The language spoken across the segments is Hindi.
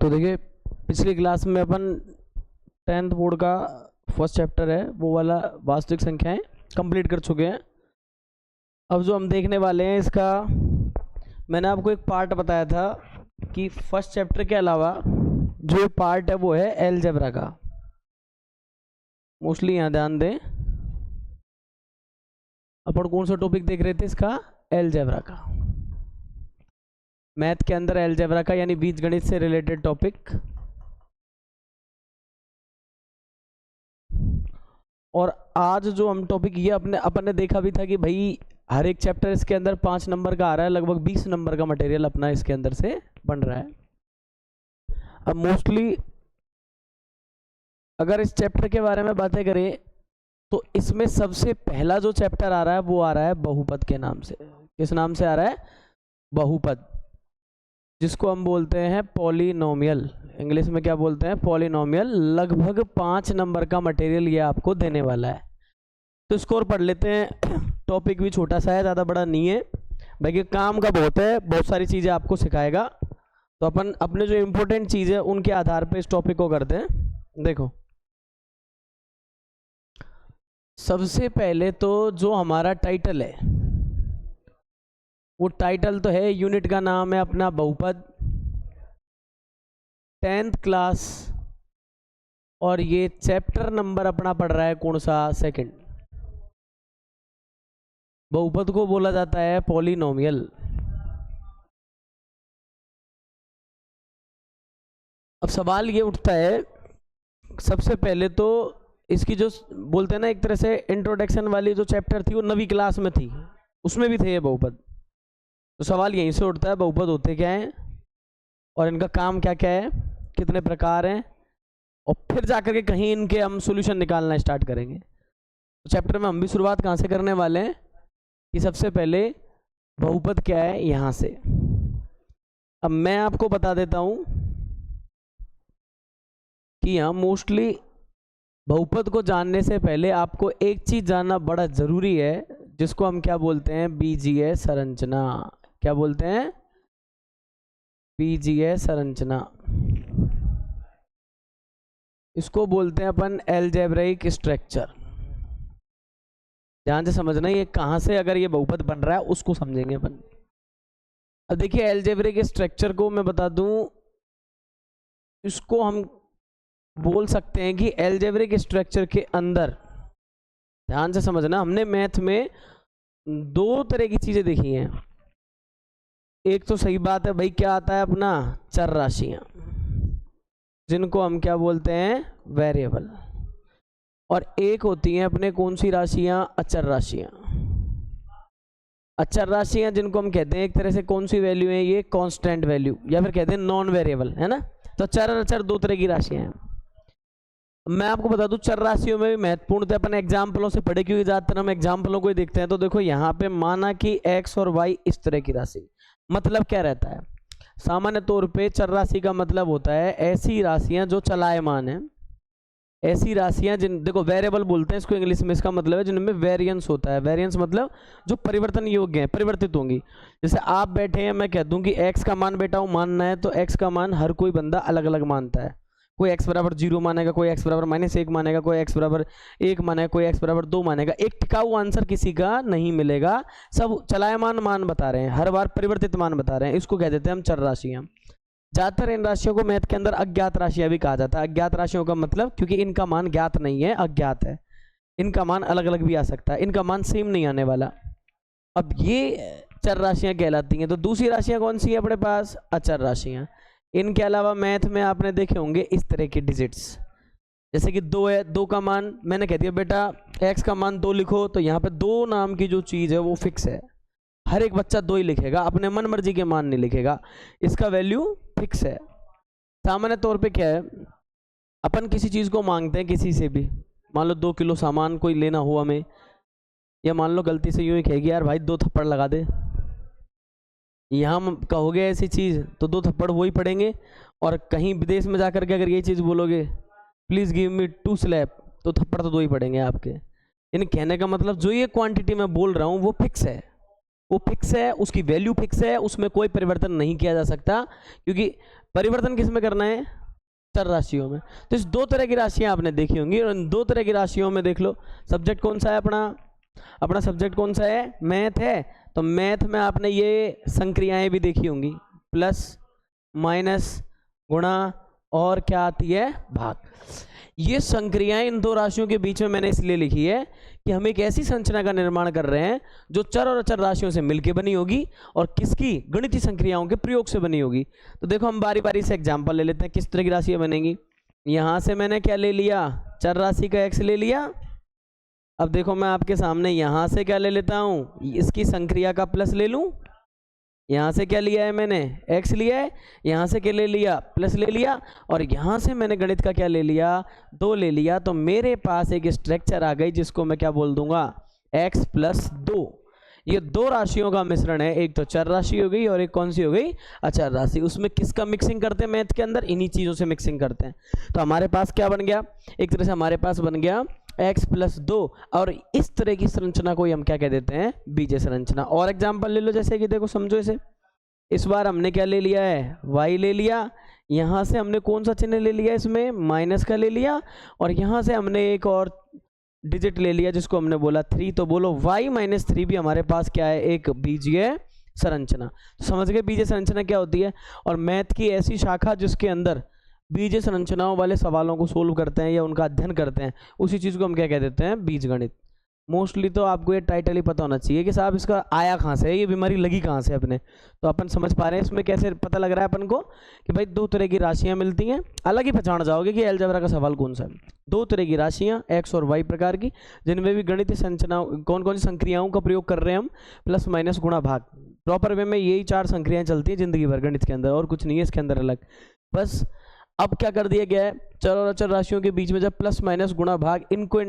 तो देखिए पिछली क्लास में अपन 10th बोर्ड का फर्स्ट चैप्टर है वो वाला वास्तविक संख्याएं कंप्लीट कर चुके हैं। अब जो हम देखने वाले हैं इसका मैंने आपको एक पार्ट बताया था कि फर्स्ट चैप्टर के अलावा जो पार्ट है वो है अलजेब्रा का। मोस्टली यहाँ ध्यान दें, अपन कौन सा टॉपिक देख रहे थे इसका, अलजेब्रा का। मैथ के अंदर अलजेब्रा का यानी बीजगणित से रिलेटेड टॉपिक। और आज जो हम टॉपिक ये अपन ने देखा भी था कि भाई हर एक चैप्टर इसके अंदर 5 नंबर का आ रहा है, लगभग 20 नंबर का मटेरियल अपना इसके अंदर से बन रहा है। अब मोस्टली अगर इस चैप्टर के बारे में बातें करें तो इसमें सबसे पहला जो चैप्टर आ रहा है वो आ रहा है बहुपद के नाम से। किस नाम से आ रहा है? बहुपद, जिसको हम बोलते हैं पॉलिनोमियल। इंग्लिश में क्या बोलते हैं? पॉलिनोमियल। लगभग 5 नंबर का मटेरियल ये आपको देने वाला है। तो स्कोर पढ़ लेते हैं। टॉपिक भी छोटा सा है, ज़्यादा बड़ा नहीं है, बाकी काम का बहुत है, बहुत सारी चीज़ें आपको सिखाएगा। तो अपन अपने जो इम्पोर्टेंट चीज़ है उनके आधार पर इस टॉपिक को करते हैं। देखो सबसे पहले तो जो हमारा टाइटल है वो टाइटल तो है, यूनिट का नाम है अपना बहुपद, 10th क्लास, और ये चैप्टर नंबर अपना पढ़ रहा है कौन सा? सेकंड। बहुपद को बोला जाता है पॉलिनोमियल। अब सवाल ये उठता है सबसे पहले तो इसकी जो बोलते हैं ना एक तरह से इंट्रोडक्शन वाली जो चैप्टर थी वो 9वीं क्लास में थी, उसमें भी थे ये बहुपद। तो सवाल यहीं से उठता है बहुपद होते क्या हैं और इनका काम क्या क्या है, कितने प्रकार हैं, और फिर जाकर के कहीं इनके हम सॉल्यूशन निकालना स्टार्ट करेंगे। तो चैप्टर में हम भी शुरुआत कहाँ से करने वाले हैं कि सबसे पहले बहुपद क्या है यहाँ से। अब मैं आपको बता देता हूँ कि यहाँ मोस्टली बहुपद को जानने से पहले आपको एक चीज़ जानना बड़ा ज़रूरी है, जिसको हम क्या बोलते हैं? बीजीय संरचना। क्या बोलते हैं? बीजीय संरचना। इसको बोलते हैं अपन अलजेब्रिक स्ट्रक्चर। ध्यान से समझना, ये कहाँ से अगर ये बहुपद बन रहा है उसको समझेंगे अपन। अब देखिए अलजेब्रिक स्ट्रक्चर को मैं बता दूं, इसको हम बोल सकते हैं कि अलजेब्रिक स्ट्रक्चर के अंदर, ध्यान से समझना, हमने मैथ में 2 तरह की चीज़ें देखी हैं। एक तो सही बात है भाई, क्या आता है अपना? चर राशियां, जिनको हम क्या बोलते हैं? वेरिएबल। और एक होती हैं अपने कौन सी राशियां? अचर राशियां। अचर राशियां जिनको हम कहते हैं एक तरह से कौन सी वैल्यू है ये? कांस्टेंट वैल्यू, या फिर कहते हैं नॉन वेरिएबल, है ना। तो चर और अचर 2 तरह की राशियां हैं। मैं आपको बता दूं चर राशियों में भी महत्वपूर्ण थे, अपन एग्जाम्पलों से पढ़े, क्योंकि ज़्यादातर हम एग्जाम्पलों को ही देखते हैं। तो देखो यहाँ पे माना कि x और y इस तरह की राशि, मतलब क्या रहता है? सामान्य तौर पे चर राशि का मतलब होता है ऐसी राशियां जो चलायमान है, ऐसी राशियां जिन, देखो वेरिएबल बोलते हैं इसको इंग्लिश में, इसका मतलब है जिनमें वेरिएंस होता है। वेरिएंस मतलब जो परिवर्तन योग्य है, परिवर्तित होंगी। जैसे आप बैठे हैं, मैं कह दूं कि x का मान बेटा वो मानना है, तो x का मान हर कोई बंदा अलग अलग मानता है। कोई x बराबर 0 मानेगा, कोई x बराबर -1 मानेगा, कोई x बराबर 1 मानेगा, कोई x बराबर 2 मानेगा। एक टिकाऊ आंसर किसी का नहीं मिलेगा, सब चलायमान मान बता रहे हैं, हर बार परिवर्तित मान बता रहे हैं। इसको कह देते हैं हम चर राशियां। ज्यादातर इन राशियों को मैथ के अंदर अज्ञात राशियां भी कहा जाता है। अज्ञात राशियों का मतलब, क्योंकि इनका मान ज्ञात नहीं है, अज्ञात है, इनका मान अलग अलग भी आ सकता है, इनका मान सेम नहीं आने वाला। अब ये चर राशियां कहलाती हैं। तो दूसरी राशियां कौन सी है अपने पास? अचर राशियां। इनके अलावा मैथ में आपने देखे होंगे इस तरह के डिजिट्स, जैसे कि 2 है, 2 का मान मैंने कह दिया बेटा x का मान 2 लिखो, तो यहाँ पे 2 नाम की जो चीज़ है वो फिक्स है। हर एक बच्चा 2 ही लिखेगा, अपने मन मर्जी के मान नहीं लिखेगा, इसका वैल्यू फिक्स है। सामान्य तौर पे क्या है, अपन किसी चीज़ को मांगते हैं किसी से भी, मान लो 2 किलो सामान कोई लेना हो हमें, या मान लो गलती से यूँ ही कहेगी यार भाई 2 थप्पड़ लगा दे, यहाँ कहोगे ऐसी चीज़ तो 2 थप्पड़ वो ही पड़ेंगे। और कहीं विदेश में जाकर के अगर ये चीज़ बोलोगे प्लीज़ गिव मी 2 स्लैप, तो थप्पड़ तो 2 ही पड़ेंगे आपके। यानी कहने का मतलब जो ये क्वांटिटी मैं बोल रहा हूँ वो फिक्स है, वो फिक्स है, उसकी वैल्यू फिक्स है, उसमें कोई परिवर्तन नहीं किया जा सकता, क्योंकि परिवर्तन किस में करना है, चर राशियों में। तो इस दो तरह की राशियां आपने देखी होंगी, और इन दो तरह की राशियों में देख लो सब्जेक्ट कौन सा है अपना, अपना सब्जेक्ट कौन सा है, मैथ है। तो मैथ में आपने ये संक्रियाएं भी देखी होंगी, प्लस माइनस गुणा और क्या आती है, भाग। ये संक्रियाएं इन दो राशियों के बीच में मैंने इसलिए लिखी है कि हम एक ऐसी संरचना का निर्माण कर रहे हैं जो चर और अचर राशियों से मिलकर बनी होगी और किसकी, गणितीय संक्रियाओं के प्रयोग से बनी होगी। तो देखो हम बारी बारी से एग्जांपल ले लेते हैं किस तरह की राशियां बनेंगी। यहां से मैंने क्या ले लिया, चर राशि का x ले लिया। अब देखो मैं आपके सामने यहां से क्या ले लेता हूं, इसकी संक्रिया का प्लस ले लूं। यहाँ से क्या लिया है मैंने, x लिया है, यहाँ से क्या ले लिया, प्लस ले लिया, और यहाँ से मैंने गणित का क्या ले लिया, 2 ले लिया। तो मेरे पास एक स्ट्रक्चर आ गई जिसको मैं क्या बोल दूंगा, x प्लस 2। ये दो राशियों का मिश्रण है, एक तो चर राशि हो गई और एक कौन सी हो गई, अचर राशि। उसमें किसका मिक्सिंग करते हैं मैथ के अंदर, इन्हीं चीज़ों से मिक्सिंग करते हैं। तो हमारे पास क्या बन गया, एक तरह से हमारे पास बन गया x प्लस 2, और इस तरह की संरचना को हम क्या कह देते हैं, बीजीय संरचना। और एग्जाम्पल ले लो, जैसे कि देखो समझो इसे, इस बार हमने क्या ले लिया है, y ले लिया, यहाँ से हमने कौन सा चिन्ह ले लिया, इसमें माइनस का ले लिया, और यहाँ से हमने एक और डिजिट ले लिया जिसको हमने बोला 3। तो बोलो y माइनस 3 भी हमारे पास क्या है, एक बीजीय संरचना। तो समझ गए बीजीय संरचना क्या होती है। और मैथ की ऐसी शाखा जिसके अंदर बीजीय संरचनाओं वाले सवालों को सोल्व करते हैं या उनका अध्ययन करते हैं, उसी चीज़ को हम क्या कह देते हैं, बीजगणित। मोस्टली तो आपको ये टाइटल ही पता होना चाहिए कि साहब इसका आया कहाँ से है, ये बीमारी लगी कहाँ से अपने। तो अपन समझ पा रहे हैं इसमें कैसे पता लग रहा है अपन को कि भाई दो तरह की राशियां मिलती हैं, अलग ही पहचान जाओगे कि अलजेब्रा का सवाल कौन सा है। दो तरह की राशियां x और y प्रकार की, जिनमें भी गणितीय संरचना कौन कौन सी संक्रियाओं का प्रयोग कर रहे हैं हम, प्लस माइनस गुणा भाग। प्रॉपर वे में यही 4 संक्रियाएं चलती हैं जिंदगी भर गणित के अंदर, और कुछ नहीं है इसके अंदर अलग। बस अब क्या कर दिया गया है, चर और अचर राशियों के बीच में जब प्लस माइनस गुणा भाग इनको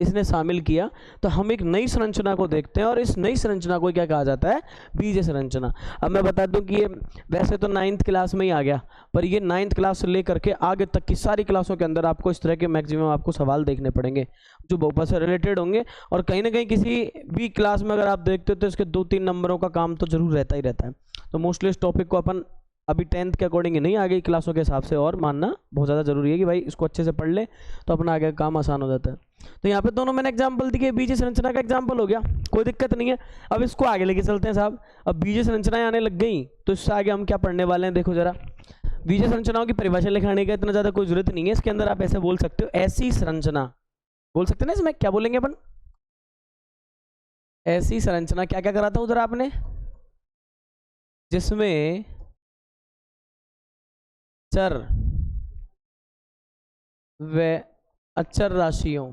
इसने शामिल किया, तो हम एक नई संरचना को देखते हैं, और इस नई संरचना को क्या कहा जाता है, बीजीय संरचना। अब मैं बता दूं कि ये वैसे तो 9th क्लास में ही आ गया, पर ये 9th क्लास से लेकर के आगे तक की सारी क्लासों के अंदर आपको इस तरह के मैक्सिमम आपको सवाल देखने पड़ेंगे जो बहुपद से रिलेटेड होंगे। और कहीं ना कहीं किसी भी क्लास में अगर आप देखते हो तो इसके 2-3 नंबरों का काम तो जरूर रहता ही रहता है। तो मोस्टली इस टॉपिक को अपन अभी 10th के अकॉर्डिंग नहीं, आगे क्लासों के हिसाब से और मानना बहुत ज़्यादा जरूरी है कि भाई इसको अच्छे से पढ़ ले तो अपना आगे काम आसान हो जाता है। तो यहाँ पे दोनों मैंने एग्जांपल दिए, बीजीय संरचना का एग्जांपल हो गया, कोई दिक्कत नहीं है। अब इसको आगे लेके चलते हैं साहब। अब बीजीय संरचनाएं आने लग गई तो इससे आगे हम क्या पढ़ने वाले हैं, देखो जरा। बीजीय संरचनाओं की परिभाषा लिखाने का इतना ज़्यादा कोई जरूरत नहीं है, इसके अंदर आप ऐसे बोल सकते हो, ऐसी संरचना बोल सकते हैं ना, इसमें क्या बोलेंगे अपन, ऐसी संरचना। क्या क्या करा था उधर आपने, जिसमें चर व अचर राशियों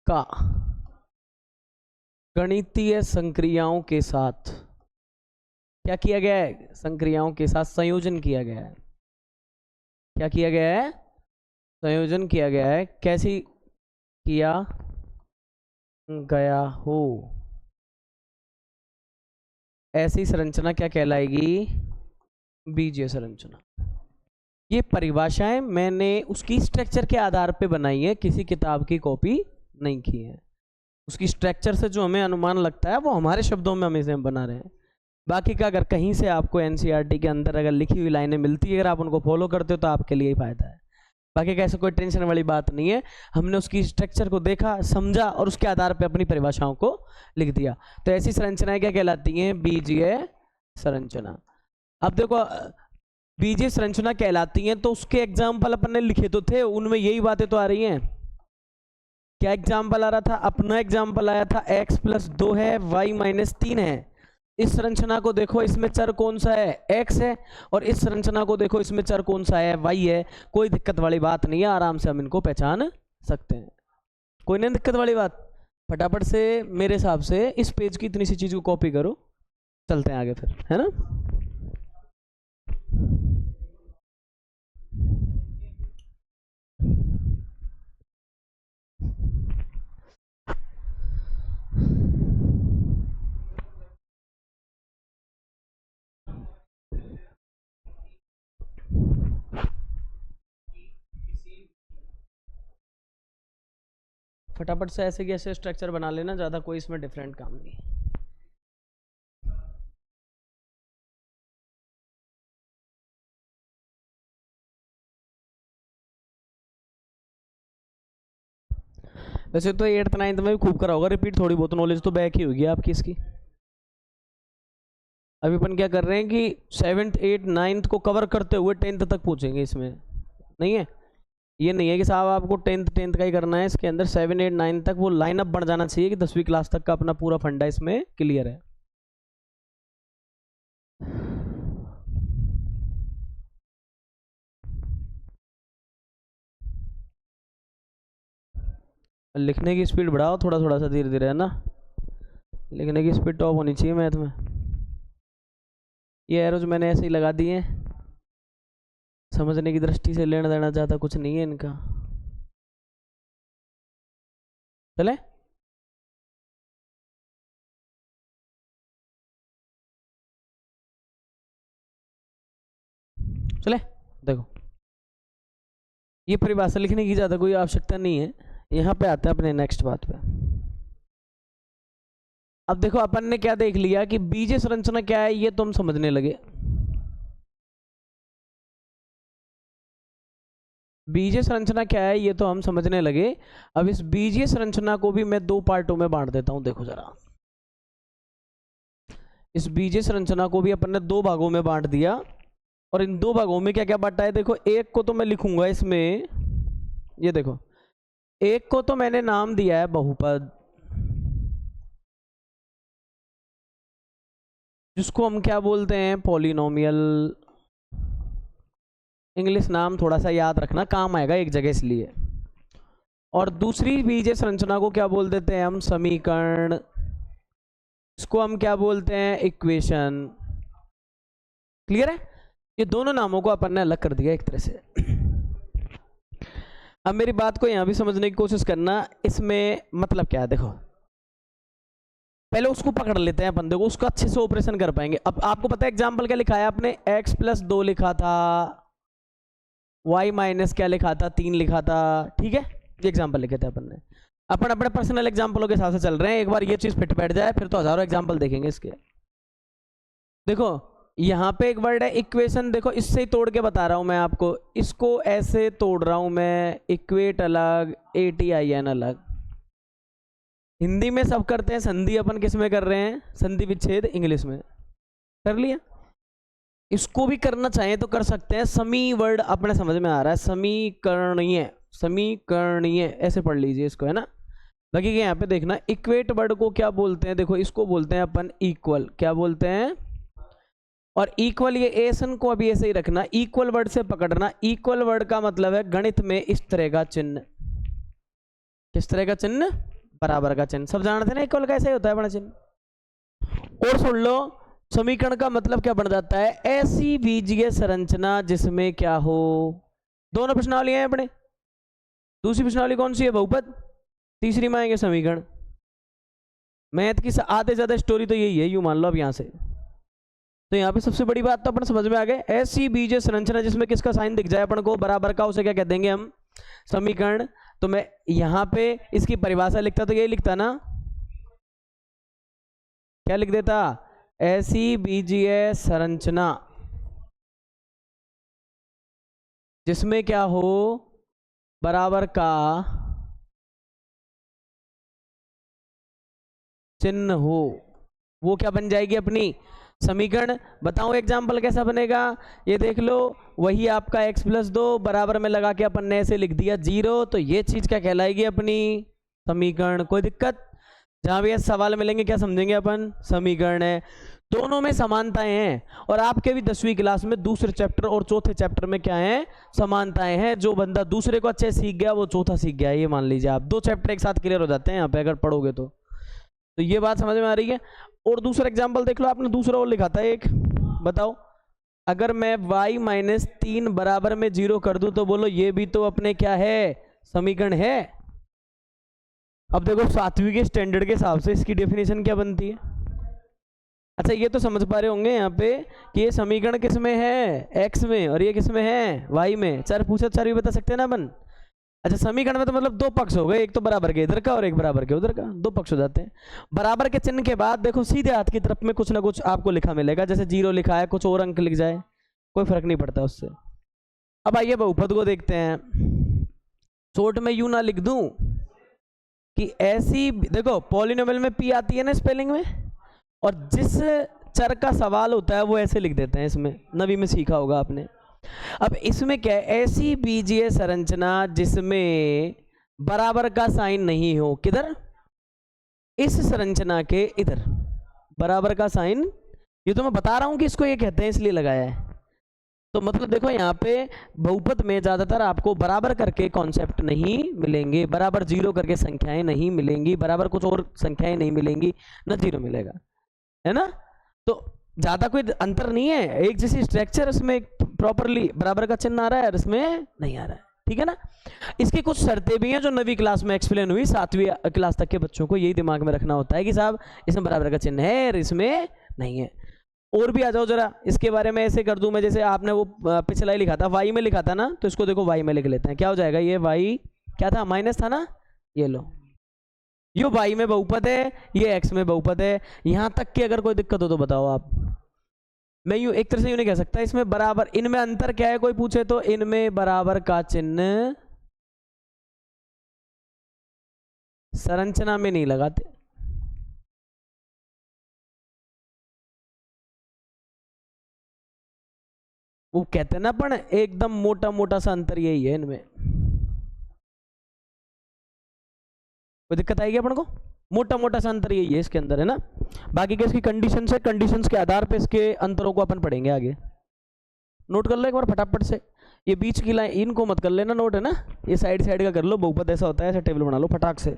का गणितीय संक्रियाओं के साथ क्या किया गया है, संक्रियाओं के साथ संयोजन किया गया है। क्या किया गया है, संयोजन किया गया है। कैसी किया गया हो, ऐसी संरचना क्या कहलाएगी, बीजीय संरचना। ये परिभाषाएं मैंने उसकी स्ट्रक्चर के आधार पे बनाई है, किसी किताब की कॉपी नहीं की है। उसकी स्ट्रक्चर से जो हमें अनुमान लगता है वो हमारे शब्दों में हम इसे बना रहे हैं। बाकी का अगर कहीं से आपको एनसीईआरटी के अंदर अगर लिखी हुई लाइनें मिलती है, अगर आप उनको फॉलो करते हो तो आपके लिए ही फायदा है। बाकी कैसे कोई टेंशन वाली बात नहीं है, हमने उसकी स्ट्रक्चर को देखा समझा और उसके आधार पर अपनी परिभाषाओं को लिख दिया। तो ऐसी संरचनाएं क्या कहलाती हैं, बीजीय संरचना। अब देखो बीजीय संरचना कहलाती हैं तो उसके एग्जाम्पल अपन ने लिखे तो थे, उनमें यही बातें तो आ रही हैं। क्या एग्जाम्पल आ रहा था, अपना एग्जाम्पल आया था x प्लस 2 है, y माइनस 3 है। इस संरचना को देखो, इसमें चर कौन सा है, x है, और इस संरचना को देखो इसमें चर कौन सा है, y है। कोई दिक्कत वाली बात नहीं है, आराम से हम इनको पहचान सकते हैं, कोई नहीं दिक्कत वाली बात। फटाफट से मेरे हिसाब से इस पेज की इतनी सी चीज को कॉपी करो, चलते हैं आगे फिर, है ना। फटाफट से ऐसे की ऐसे स्ट्रक्चर बना लेना, ज़्यादा कोई इसमें डिफरेंट काम नहीं। वैसे तो 8th 9th में भी खूब करा होगा रिपीट, थोड़ी बहुत नॉलेज तो बैक ही होगी आपकी इसकी। अभी अपन क्या कर रहे हैं कि 7th 8th 9th को कवर करते हुए 10th तक पूछेंगे इसमें, नहीं है ये नहीं है कि साहब आपको 10th का ही करना है, इसके अंदर 7 8 9 तक वो लाइनअप बन जाना चाहिए कि 10वीं क्लास तक का अपना पूरा फंडा इसमें क्लियर है। लिखने की स्पीड बढ़ाओ थोड़ा थोड़ा सा, धीरे धीरे, है ना। लिखने की स्पीड टॉप होनी चाहिए मैथ में। ये एरोज मैंने ऐसे ही लगा दिए, समझने की दृष्टि से लेना देना ज़्यादा कुछ नहीं है इनका। चले चले देखो, ये परिभाषा लिखने की ज़्यादा कोई आवश्यकता नहीं है। यहाँ पे आते हैं अपने नेक्स्ट बात पे। अब देखो अपन ने क्या देख लिया कि बीजीय संरचना क्या है, ये तो हम समझने लगे। बीजीय संरचना क्या है ये तो हम समझने लगे। अब इस बीजीय संरचना को भी मैं दो पार्टों में बांट देता हूं। देखो जरा, इस बीजीय संरचना को भी अपन ने दो भागों में बांट दिया, और इन दो भागों में क्या क्या बांटा है देखो। एक को तो मैं लिखूंगा इसमें, ये देखो, एक को तो मैंने नाम दिया है बहुपद, जिसको हम क्या बोलते हैं, पॉलिनोमियल। इंग्लिश नाम थोड़ा सा याद रखना, काम आएगा एक जगह इसलिए। और दूसरी बीजीय संरचना को क्या बोल देते हैं हम, समीकरण। इसको हम क्या बोलते हैं, इक्वेशन। क्लियर है। ये दोनों नामों को अपन ने अलग कर दिया एक तरह से। अब मेरी बात को यहां भी समझने की कोशिश करना, इसमें मतलब क्या है देखो। पहले उसको पकड़ लेते हैं अपन, देखो उसका अच्छे से ऑपरेशन कर पाएंगे। अब आपको पता है एग्जाम्पल क्या लिखा है आपने, x+2 लिखा था, y माइनस क्या लिखा था, 3 लिखा था, ठीक है। ये एग्जाम्पल लिखे थे अपन ने। अपन अपने पर्सनल एग्जाम्पलों के हिसाब से चल रहे हैं, एक बार ये चीज फिट बैठ जाए फिर तो हजारों एग्जाम्पल देखेंगे इसके। देखो यहाँ पे एक वर्ड है इक्वेशन, देखो इससे ही तोड़ के बता रहा हूं मैं आपको, इसको ऐसे तोड़ रहा हूं मैं, इक्वेट अलग, ATIN अलग। हिंदी में सब करते हैं, संधि अपन किस में कर रहे हैं, संधि विच्छेद इंग्लिश में कर लिया। इसको भी करना चाहें तो कर सकते हैं। समी वर्ड अपने समझ में आ रहा है, समीकरणीय, समीकरणीय ऐसे पढ़ लीजिए इसको, है ना। बाकी के यहाँ पे देखना, इक्वेट वर्ड को क्या बोलते हैं, देखो इसको बोलते हैं अपन इक्वल, क्या बोलते हैं, और इक्वल ये एसन को अभी ऐसे ही रखना, इक्वल वर्ड से पकड़ना। इक्वल वर्ड का मतलब है गणित में इस तरह का चिन्ह, किस तरह का चिन्ह, बराबर का चिन्ह। सब जानते ना इक्वल का ऐसे ही होता है बड़ा चिन्ह। और सुन लो, समीकरण का मतलब क्या बन जाता है, ऐसी बीजीय संरचना जिसमें क्या हो, दोनों प्रश्नावलियां हैं अपने। दूसरी प्रश्नावली कौन सी है, बहुपद। तीसरी में आएंगे समीकरण। मैथ की आधे ज्यादा स्टोरी तो यही है, यूं मान लो अब यहां से। तो यहाँ पे सबसे बड़ी बात तो अपन समझ में आ गए, ऐसी बीजीय संरचना जिसमें किसका साइन दिख जाए अपन को, बराबर का, उसे क्या कह देंगे हम, समीकरण। तो मैं यहाँ पे इसकी परिभाषा लिखता तो यही लिखता ना, क्या लिख देता, ऐसी बीजीय संरचना जिसमें क्या हो, बराबर का चिन्ह हो, वो क्या बन जाएगी अपनी समीकरण। बताओ एग्जाम्पल कैसा बनेगा, ये देख लो, वही आपका x+2 बराबर में लगा के अपन ने ऐसे लिख दिया 0, तो ये चीज क्या कहलाएगी अपनी समीकरण। कोई दिक्कत, जहां भी सवाल मिलेंगे क्या समझेंगे अपन, समीकरण है। दोनों में समानताएं हैं, और आपके भी 10वीं क्लास में दूसरे चैप्टर और चौथे चैप्टर में क्या है, समानताएं हैं। जो बंदा दूसरे को अच्छे सीख गया वो चौथा सीख गया, ये मान लीजिए आप। दो चैप्टर एक साथ क्लियर हो जाते हैं यहाँ पे अगर पढ़ोगे तो ये बात समझ में आ रही है। और दूसरा एग्जाम्पल देख लो, आपने दूसरा और लिखा था एक, बताओ अगर मैं y-3 बराबर में 0 कर दूं तो बोलो ये भी तो अपने क्या है, समीकरण है। अब देखो 7वीं के स्टैंडर्ड के हिसाब से इसकी डेफिनेशन क्या बनती है। अच्छा ये तो समझ पा रहे होंगे यहाँ पे कि ये समीकरण किस में है, x में, और ये किस में है, y में। चार पूछा चार भी बता सकते हैं ना अपन। अच्छा, समीकरण में तो मतलब दो पक्ष हो गए, एक तो बराबर के इधर का और एक बराबर के उधर का, दो पक्ष हो जाते हैं। बराबर के चिन्ह के बाद देखो सीधे हाथ की तरफ में कुछ ना कुछ आपको लिखा मिलेगा, जैसे 0 लिखा है, कुछ और अंक लिख जाए, कोई फर्क नहीं पड़ता उससे। अब आइए बहुपद को देखते हैं। शॉर्ट में यूं ना लिख दूं कि ऐसी, देखो पॉलिनोमियल में पी आती है ना स्पेलिंग में, और जिस चर का सवाल होता है वो ऐसे लिख देते हैं, इसमें नवी में सीखा होगा आपने। अब इसमें क्या है, ऐसी बीजीय संरचना जिसमें बराबर का साइन नहीं हो, किधर, इस संरचना के इधर बराबर का साइन, ये तो मैं बता रहा हूं कि इसको ये कहते हैं इसलिए लगाया है। तो मतलब देखो यहाँ पे बहुपद में ज्यादातर आपको बराबर करके कॉन्सेप्ट नहीं मिलेंगे, बराबर 0 करके संख्याएं नहीं मिलेंगी, बराबर कुछ और संख्याएं नहीं मिलेंगी, न 0 मिलेगा, है ना। तो ज्यादा कोई अंतर नहीं है, एक जैसी स्ट्रक्चर, इसमें प्रॉपरली बराबर का चिन्ह आ रहा है और इसमें नहीं आ रहा है, ठीक है ना। इसकी कुछ शर्तें भी हैं जो नवीं क्लास में एक्सप्लेन हुई, 7वीं क्लास तक के बच्चों को यही दिमाग में रखना होता है कि साहब इसमें बराबर का चिन्ह है और इसमें नहीं है। और भी आ जाओ जरा, इसके बारे में ऐसे कर दूं मैं, जैसे आपने वो पिछला ही लिखा था, वाई में लिखा था ना, तो इसको देखो वाई में लिख लेते हैं, क्या हो जाएगा, ये वाई क्या था, माइनस था ना, ये लो, ये वाई में बहुपद है, ये एक्स में बहुपद है। यहां तक कि अगर कोई दिक्कत हो तो बताओ आप। मैं यूं एक तरह से यूं नहीं कह सकता, इसमें बराबर, इनमें अंतर क्या है कोई पूछे तो, इनमें बराबर का चिन्ह संरचना में नहीं लगाते। वो कहते हैं ना अपन, एकदम मोटा मोटा सा अंतर यही है इनमें। कोई दिक्कत आएगी अपन को, मोटा मोटा सा अंतर यही है इसके अंदर, है ना। बाकी के इसकी कंडीशंस है, कंडीशंस के आधार पे इसके अंतरों को अपन पढ़ेंगे आगे। नोट कर लो एक बार फटाफट से, ये बीच की लाइन इनको मत कर लेना नोट, है ना, ये साइड साइड का कर लो, बहुपद ऐसा होता है, ऐसा टेबल बना लो फटाक से।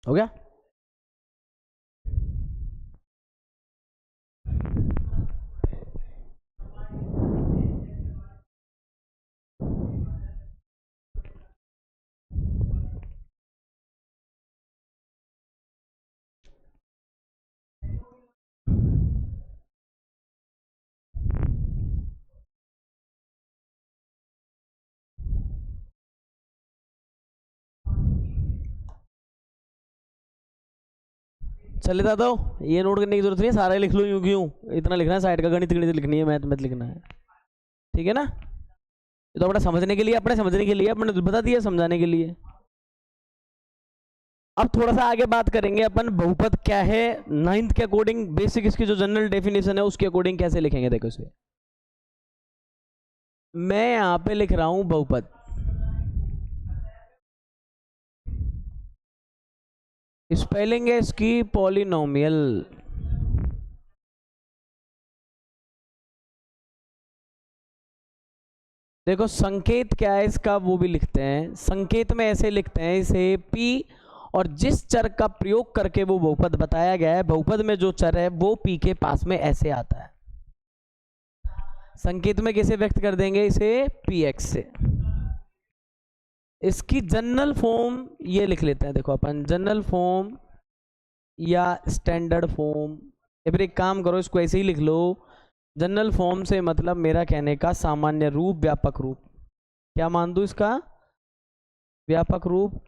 हो गया। चले दादा, ये नोट करने की जरूरत नहीं है, सारा लिख लो यूं क्यों, इतना लिखना है, साइड का गणित गणित लिखनी है, मैथ मैथ लिखना है, ठीक है ना। ये तो अपना समझने के लिए, अपने समझने के लिए अपने बता दिया, समझाने के लिए। अब थोड़ा सा आगे बात करेंगे अपन, बहुपद क्या है 9th के अकॉर्डिंग, बेसिक इसकी जो जनरल डेफिनेशन है उसके अकॉर्डिंग कैसे लिखेंगे, देखो इसे मैं यहां पे लिख रहा हूं बहुपद, स्पेलिंग है इसकी पॉलिनोमियल। देखो संकेत क्या है इसका वो भी लिखते हैं, संकेत में ऐसे लिखते हैं इसे p, और जिस चर का प्रयोग करके वो बहुपद बताया गया है, बहुपद में जो चर है वो p के पास में ऐसे आता है। संकेत में कैसे व्यक्त कर देंगे इसे, px से। इसकी जनरल फॉर्म ये लिख लेते हैं, देखो अपन जनरल फॉर्म या स्टैंडर्ड फॉर्म, या फिर एक काम करो इसको ऐसे ही लिख लो, जनरल फॉर्म से मतलब मेरा कहने का सामान्य रूप, व्यापक रूप, क्या मान दूं इसका, व्यापक रूप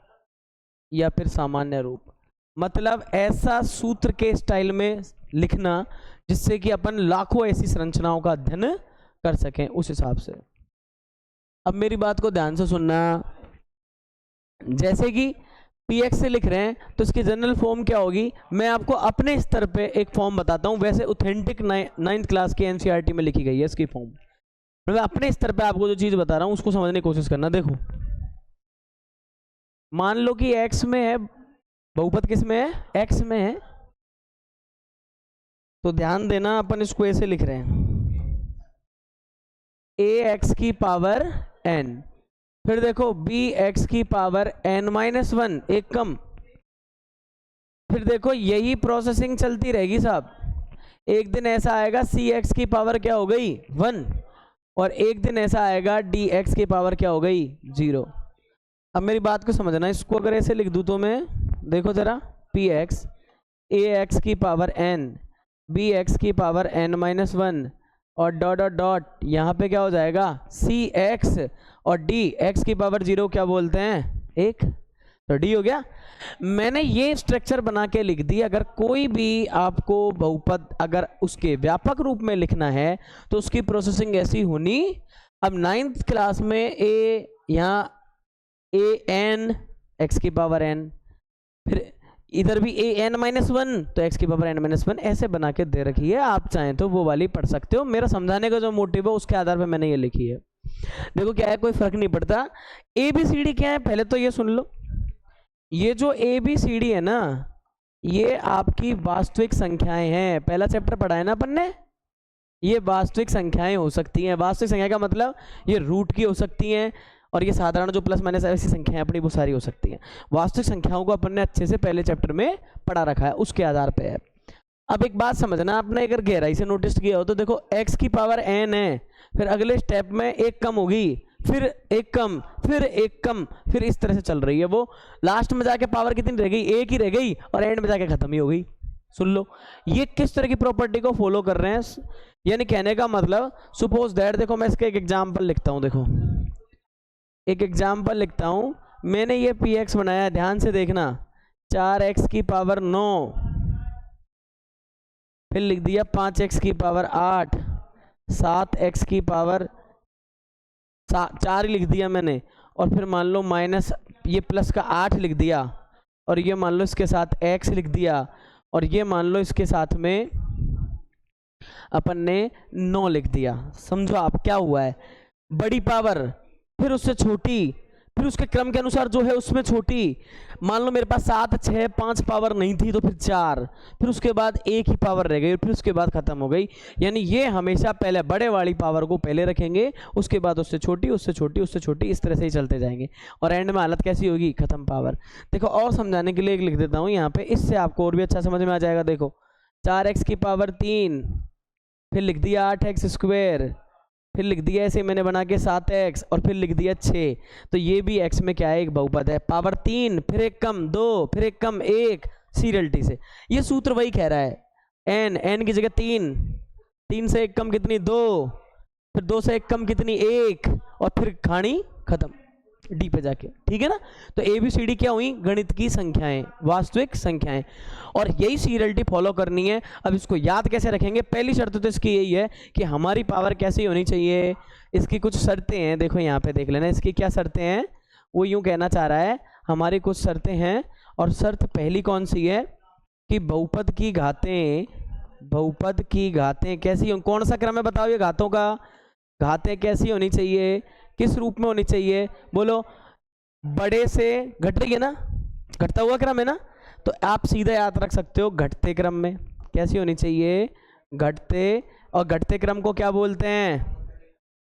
या फिर सामान्य रूप, मतलब ऐसा सूत्र के स्टाइल में लिखना जिससे कि अपन लाखों ऐसी संरचनाओं का अध्ययन कर सकें उस हिसाब से। अब मेरी बात को ध्यान से सुनना, जैसे कि px से लिख रहे हैं तो इसकी जनरल फॉर्म क्या होगी, मैं आपको अपने स्तर पे एक फॉर्म बताता हूँ, वैसे ऑथेंटिक 9th क्लास के एनसीईआरटी में लिखी गई है इसकी फॉर्म। मैं अपने स्तर पे आपको जो चीज बता रहा हूँ उसको समझने की कोशिश करना। देखो मान लो कि x में है, बहुपद किस में है, x में है, तो ध्यान देना अपन इसको ऐसे लिख रहे हैं ax की पावर n, फिर देखो bx की पावर n-1 एक कम, फिर देखो यही प्रोसेसिंग चलती रहेगी साहब। एक दिन ऐसा आएगा cx की पावर क्या हो गई 1, और एक दिन ऐसा आएगा dx की पावर क्या हो गई 0। अब मेरी बात को समझना, इसको अगर ऐसे लिख दूं तो मैं, देखो जरा, px ax की पावर n bx की पावर n-1 और डॉट डॉट डॉट यहाँ पे क्या हो जाएगा cx और dx की पावर 0 क्या बोलते हैं 1, तो d हो गया। मैंने ये स्ट्रक्चर बना के लिख दी। अगर कोई भी आपको बहुपद अगर उसके व्यापक रूप में लिखना है तो उसकी प्रोसेसिंग ऐसी होनी। अब 9th क्लास में यहाँ an x की पावर n, फिर इधर भी an-1 तो x की पावर n-1 ऐसे बना के दे रखी है। आप चाहें तो वो वाली पढ़ सकते हो, मेरा समझाने का जो मोटिव है उसके आधार पर मैंने ये लिखी है। देखो क्या है, कोई फर्क नहीं पड़ता। ABCD क्या है पहले तो ये सुन लो, ये जो ABCD है ना ये आपकी वास्तविक संख्याएं हैं। पहला चैप्टर पढ़ा है ना अपन ने, ये वास्तविक संख्याएं हो सकती हैं। वास्तविक संख्या का मतलब ये रूट की हो सकती हैं, और ये साधारण जो प्लस माइनस ऐसी संख्याएं अपनी वो सारी हो सकती हैं। वास्तविक संख्याओं को अपन ने अच्छे से पहले चैप्टर में पढ़ा रखा है, उसके आधार पे है। अब एक बात समझना, आपने अगर गहराई से नोटिस किया हो तो देखो x की पावर n है, फिर अगले स्टेप में एक कम होगी, फिर एक कम, फिर एक कम, फिर इस तरह से चल रही है वो। लास्ट में जाके पावर कितनी रह गई, एक ही रह गई, और एंड में जाके खत्म ही हो गई। सुन लो ये किस तरह की प्रॉपर्टी को फॉलो कर रहे हैं, यानी कहने का मतलब सपोज दैट, देखो मैं इसका एक एग्जाम्पल लिखता हूँ। देखो एक एग्जाम्पल लिखता हूँ, मैंने ये px बनाया, ध्यान से देखना, 4x की पावर 9, फिर लिख दिया 5x की पावर 8, 7x की पावर 4 लिख दिया मैंने, और फिर मान लो माइनस ये प्लस का 8 लिख दिया, और ये मान लो इसके साथ x लिख दिया, और ये मान लो इसके साथ में अपन ने 9 लिख दिया। समझो आप क्या हुआ है, बड़ी पावर फिर उससे छोटी, फिर उसके क्रम के अनुसार जो है उसमें छोटी। मान लो मेरे पास 7 6 5 पावर नहीं थी तो फिर 4, फिर उसके बाद एक ही पावर रह गई, फिर उसके बाद खत्म हो गई। यानी ये हमेशा पहले बड़े वाली पावर को पहले रखेंगे, उसके बाद उससे छोटी, उससे छोटी, उससे छोटी, इस तरह से ही चलते जाएंगे, और एंड में हालत कैसी होगी, खत्म पावर। देखो और समझाने के लिए एक लिख देता हूँ यहाँ पे, इससे आपको और भी अच्छा समझ में आ जाएगा। देखो 4x की पावर 3, फिर लिख दिया 8x स्क्वायर, फिर लिख दिया ऐसे मैंने बना के 7x, और फिर लिख दिया 6। तो ये भी x में क्या है, एक बहुपद है। पावर 3, फिर एक कम 2, फिर एक कम 1, सीरियलिटी से। ये सूत्र वही कह रहा है, n की जगह 3, 3 से एक कम कितनी 2, फिर 2 से एक कम कितनी 1, और फिर कहानी खत्म डी पे जाके, ठीक है ना। तो ABCD क्या हुई, गणित की संख्याएं, वास्तविक संख्याएं, और यही सीरियलिटी फॉलो करनी है। अब इसको याद कैसे रखेंगे, पहली शर्त तो इसकी यही है कि हमारी पावर कैसी होनी चाहिए। इसकी कुछ शर्तें हैं, देखो यहाँ पे देख लेना, इसकी क्या शर्तें हैं। वो यूं कहना चाह रहा है हमारी कुछ शर्तें हैं, और शर्त पहली कौन सी है कि बहुपद की घातें, बहुपद की घातें कैसी हो, कौन सा क्रम है बताओ, ये घातों का, घातें कैसी होनी चाहिए, किस रूप में होनी चाहिए, बोलो। बड़े से घट रही है ना, घटता हुआ क्रम है ना, तो आप सीधा याद रख सकते हो घटते क्रम में कैसी होनी चाहिए, घटते। और घटते क्रम को क्या बोलते हैं,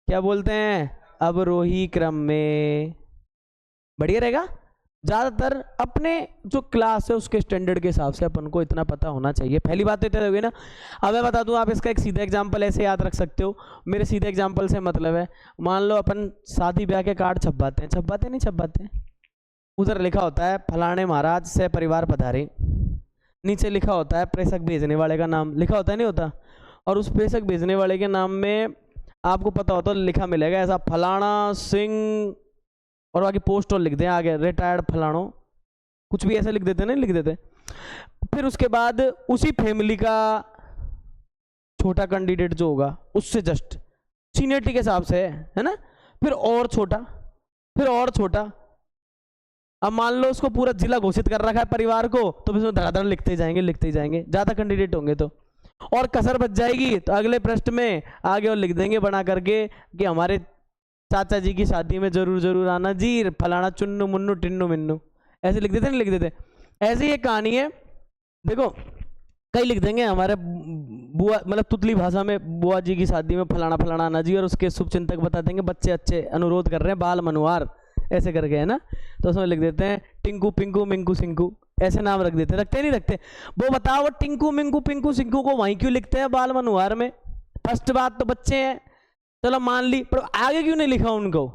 क्या बोलते हैं, अवरोही क्रम में। बढ़िया रहेगा। ज़्यादातर अपने जो क्लास है उसके स्टैंडर्ड के हिसाब से अपन को इतना पता होना चाहिए। पहली बात तो इतना होगी ना। अब मैं बता दूं, आप इसका एक सीधा एग्जांपल ऐसे याद रख सकते हो। मेरे सीधे एग्जांपल से मतलब है, मान लो अपन शादी ब्याह के कार्ड छपवाते हैं, छपवाते नहीं छपवाते, उधर लिखा होता है फलाने महाराज से परिवार पधारे, नीचे लिखा होता है प्रेषक भेजने वाले का नाम लिखा होता है, नहीं होता। और उस प्रेषक भेजने वाले के नाम में आपको पता होता है लिखा मिलेगा ऐसा फलाना सिंह, और बाकी पोस्ट और लिख दें आगे, रिटायर्ड फलानो, कुछ भी ऐसे लिख देते नहीं, लिख देते। फिर उसके बाद उसी फैमिली का छोटा कैंडिडेट जो होगा उससे जस्ट सीनियरिटी के हिसाब से है ना, फिर और छोटा, फिर और छोटा, अब मान लो उसको पूरा जिला घोषित कर रखा है परिवार को, तो इसमें धड़ाधड़ लिखते ही जाएंगे ज्यादा कैंडिडेट होंगे तो, और कसर बच जाएगी तो अगले पृष्ठ में आगे और लिख देंगे बना करके कि हमारे चाचा जी की शादी में जरूर जरूर आना जी, फलाना चुन्नू मुन्नू टिन्नू मिन्नू, ऐसे लिख देते नहीं लिख देते। ऐसे ही एक कहानी है, देखो कई लिख देंगे हमारे बुआ, मतलब तुतली भाषा में बुआ जी की शादी में फलाना फलाना आना जी, और उसके शुभ चिंतक बता देंगे बच्चे अच्छे अनुरोध कर रहे हैं बाल मनुआर ऐसे करके, है ना, तो उसमें लिख देते हैं टिंकू पिंकू मिंकू सिंकू, ऐसे नाम रख देते, रखते नहीं रखते। वो बताओ वो टिंकू मिंकू पिंकू सिंकू को वहीं क्यों लिखते हैं बाल मनुआर में? फर्स्ट बात तो बच्चे हैं, चलो मान ली, पर आगे क्यों नहीं लिखा उनको?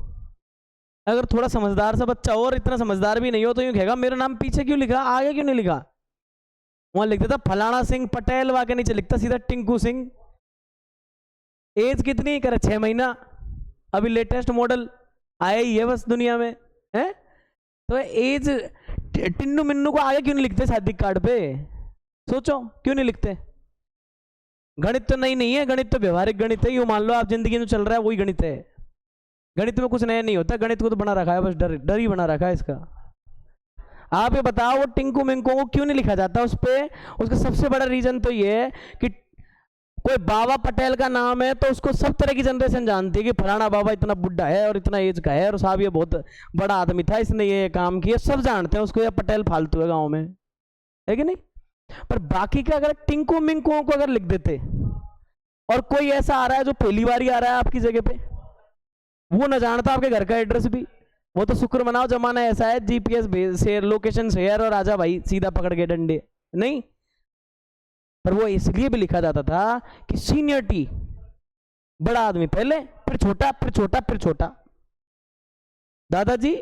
अगर थोड़ा समझदार सा बच्चा हो और इतना समझदार भी नहीं हो तो यूं कहेगा मेरा नाम पीछे क्यों लिखा, आगे क्यों नहीं लिखा? वहां लिख देता फलाना सिंह पटेल, वाके नीचे लिखता सीधा टिंकू सिंह। एज कितनी करे 6 महीना, अभी लेटेस्ट मॉडल आया ही है बस दुनिया में, है तो एज टिन्नू मिन्नू को आगे क्यों नहीं लिखते शादी कार्ड पे? सोचो क्यों नहीं लिखते? गणित तो नहीं है, गणित तो व्यवहारिक गणित है, यूं मान लो आप जिंदगी में चल रहा है वही गणित है, गणित में कुछ नया नहीं होता, गणित को तो बना रखा है बस डर ही बना रखा है इसका। आप ये बताओ वो टिंकू मिंकू को क्यों नहीं लिखा जाता उस पे? उसका सबसे बड़ा रीजन तो ये है कि कोई बाबा पटेल का नाम है तो उसको सब तरह की जनरेशन जानती है कि फलाना बाबा इतना बुढ़ा है और इतना एज का है और साहब ये बहुत बड़ा आदमी था, इसने ये काम किया, सब जानते हैं उसको, ये पटेल फालतू है गाँव में, है कि नहीं? पर बाकी का अगर टिंकू मिंकू को अगर लिख देते और कोई ऐसा आ रहा है जो पहली बार ही आ रहा है आपकी जगह पे, वो न जानता आपके घर का एड्रेस भी, वो तो शुक्र मनाओ जमाना ऐसा है जीपीएस शेयर लोकेशन शेयर और आजा भाई सीधा पकड़ के डंडे, नहीं। पर वो इसलिए भी लिखा जाता था कि सीनियरिटी, बड़ा आदमी पहले, फिर छोटा, फिर छोटा, फिर छोटा, दादाजी,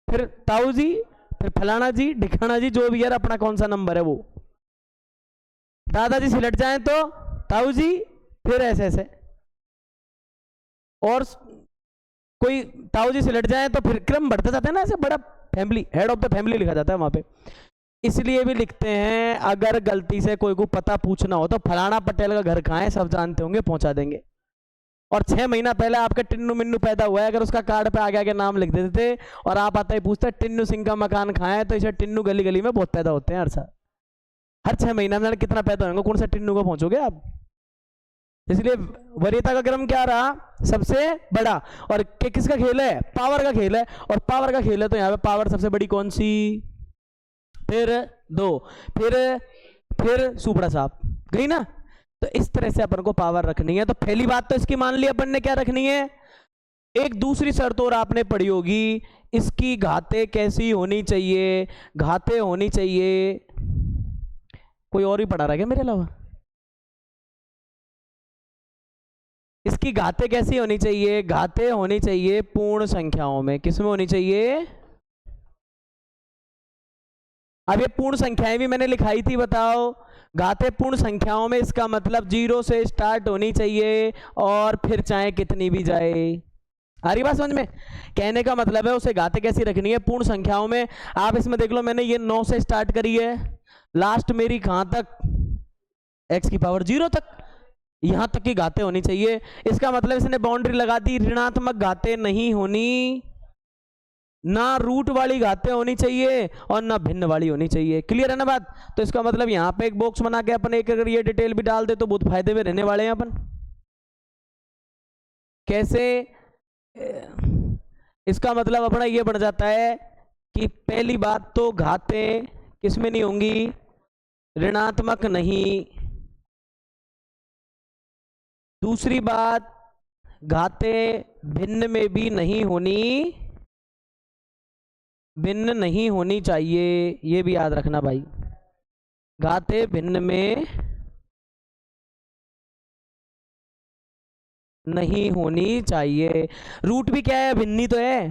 फिर ताऊ जी, फिर फलाना जी, ढिकाना जी, जो भी यार अपना कौन सा नंबर है वो, दादाजी से लट जाए तो ताऊ जी, फिर ऐसे ऐसे, और कोई ताऊ जी से लट जाए तो फिर क्रम बढ़ता जाता है ना, ऐसे बड़ा family, head of the family लिखा जाता है वहां पे। इसलिए भी लिखते हैं अगर गलती से कोई को पता पूछना हो तो फलाना पटेल का घर कहाँ है सब जानते होंगे, पहुंचा देंगे। और 6 महीना पहले आपका टिन्नू मिन्नू पैदा हुआ है, अगर उसका कार्ड पे आगे आगे नाम लिख देते थे और आप आता ही पूछते टिन्नू सिंह का मकान कहाँ है, तो इसे टिन्नू गली गली में बहुत पैदा होते हैं हर साल, हर 6 महीना में कितना पैदा होंगे, कौन सा टिन्नू को पहुंचोगे आप? इसलिए वरीयता का क्रम क्या रहा? सबसे बड़ा। और किसका खेल है? पावर का खेल है, और पावर का खेल है तो यहाँ पे पावर सबसे बड़ी कौन सी? फिर 2, फिर सुपड़ा साहब गई ना। तो इस तरह से अपन को पावर रखनी है। तो पहली बात तो इसकी मान ली अपन ने क्या रखनी है, एक दूसरी शर्त और आपने पढ़ी होगी, इसकी घातें कैसी होनी चाहिए, घातें होनी चाहिए, कोई और ही पढ़ा रहा है क्या मेरे अलावा? इसकी घातें कैसी होनी चाहिए? घातें होनी चाहिए पूर्ण संख्याओं में। किस में होनी चाहिए? अब ये पूर्ण संख्याएं भी मैंने लिखाई थी, बताओ। घातें पूर्ण संख्याओं में, इसका मतलब 0 से स्टार्ट होनी चाहिए और फिर चाहे कितनी भी जाए। आ रही बात समझ में? कहने का मतलब है उसे घातें कैसी रखनी है? पूर्ण संख्याओं में। आप इसमें देख लो, मैंने ये 9 से स्टार्ट करी है, लास्ट मेरी कहां तक? x की पावर 0 तक, यहां तक की घातें होनी चाहिए। इसका मतलब इसने बाउंड्री लगा दी, ऋणात्मक घातें नहीं होनी, ना रूट वाली घातें होनी चाहिए और ना भिन्न वाली होनी चाहिए। क्लियर है ना बात? तो इसका मतलब यहां पे एक बॉक्स बना के अपन एक अगर ये डिटेल भी डाल दे तो बहुत फायदे में रहने वाले हैं अपन। कैसे? इसका मतलब अपना ये बन जाता है कि पहली बात तो घातें किसमें नहीं होंगी? ऋणात्मक नहीं। दूसरी बात, घातें भिन्न में भी नहीं होनी, भिन्न नहीं होनी चाहिए, ये भी याद रखना भाई। घातें भिन्न में नहीं होनी चाहिए। रूट भी क्या है? भिन्न ही तो है,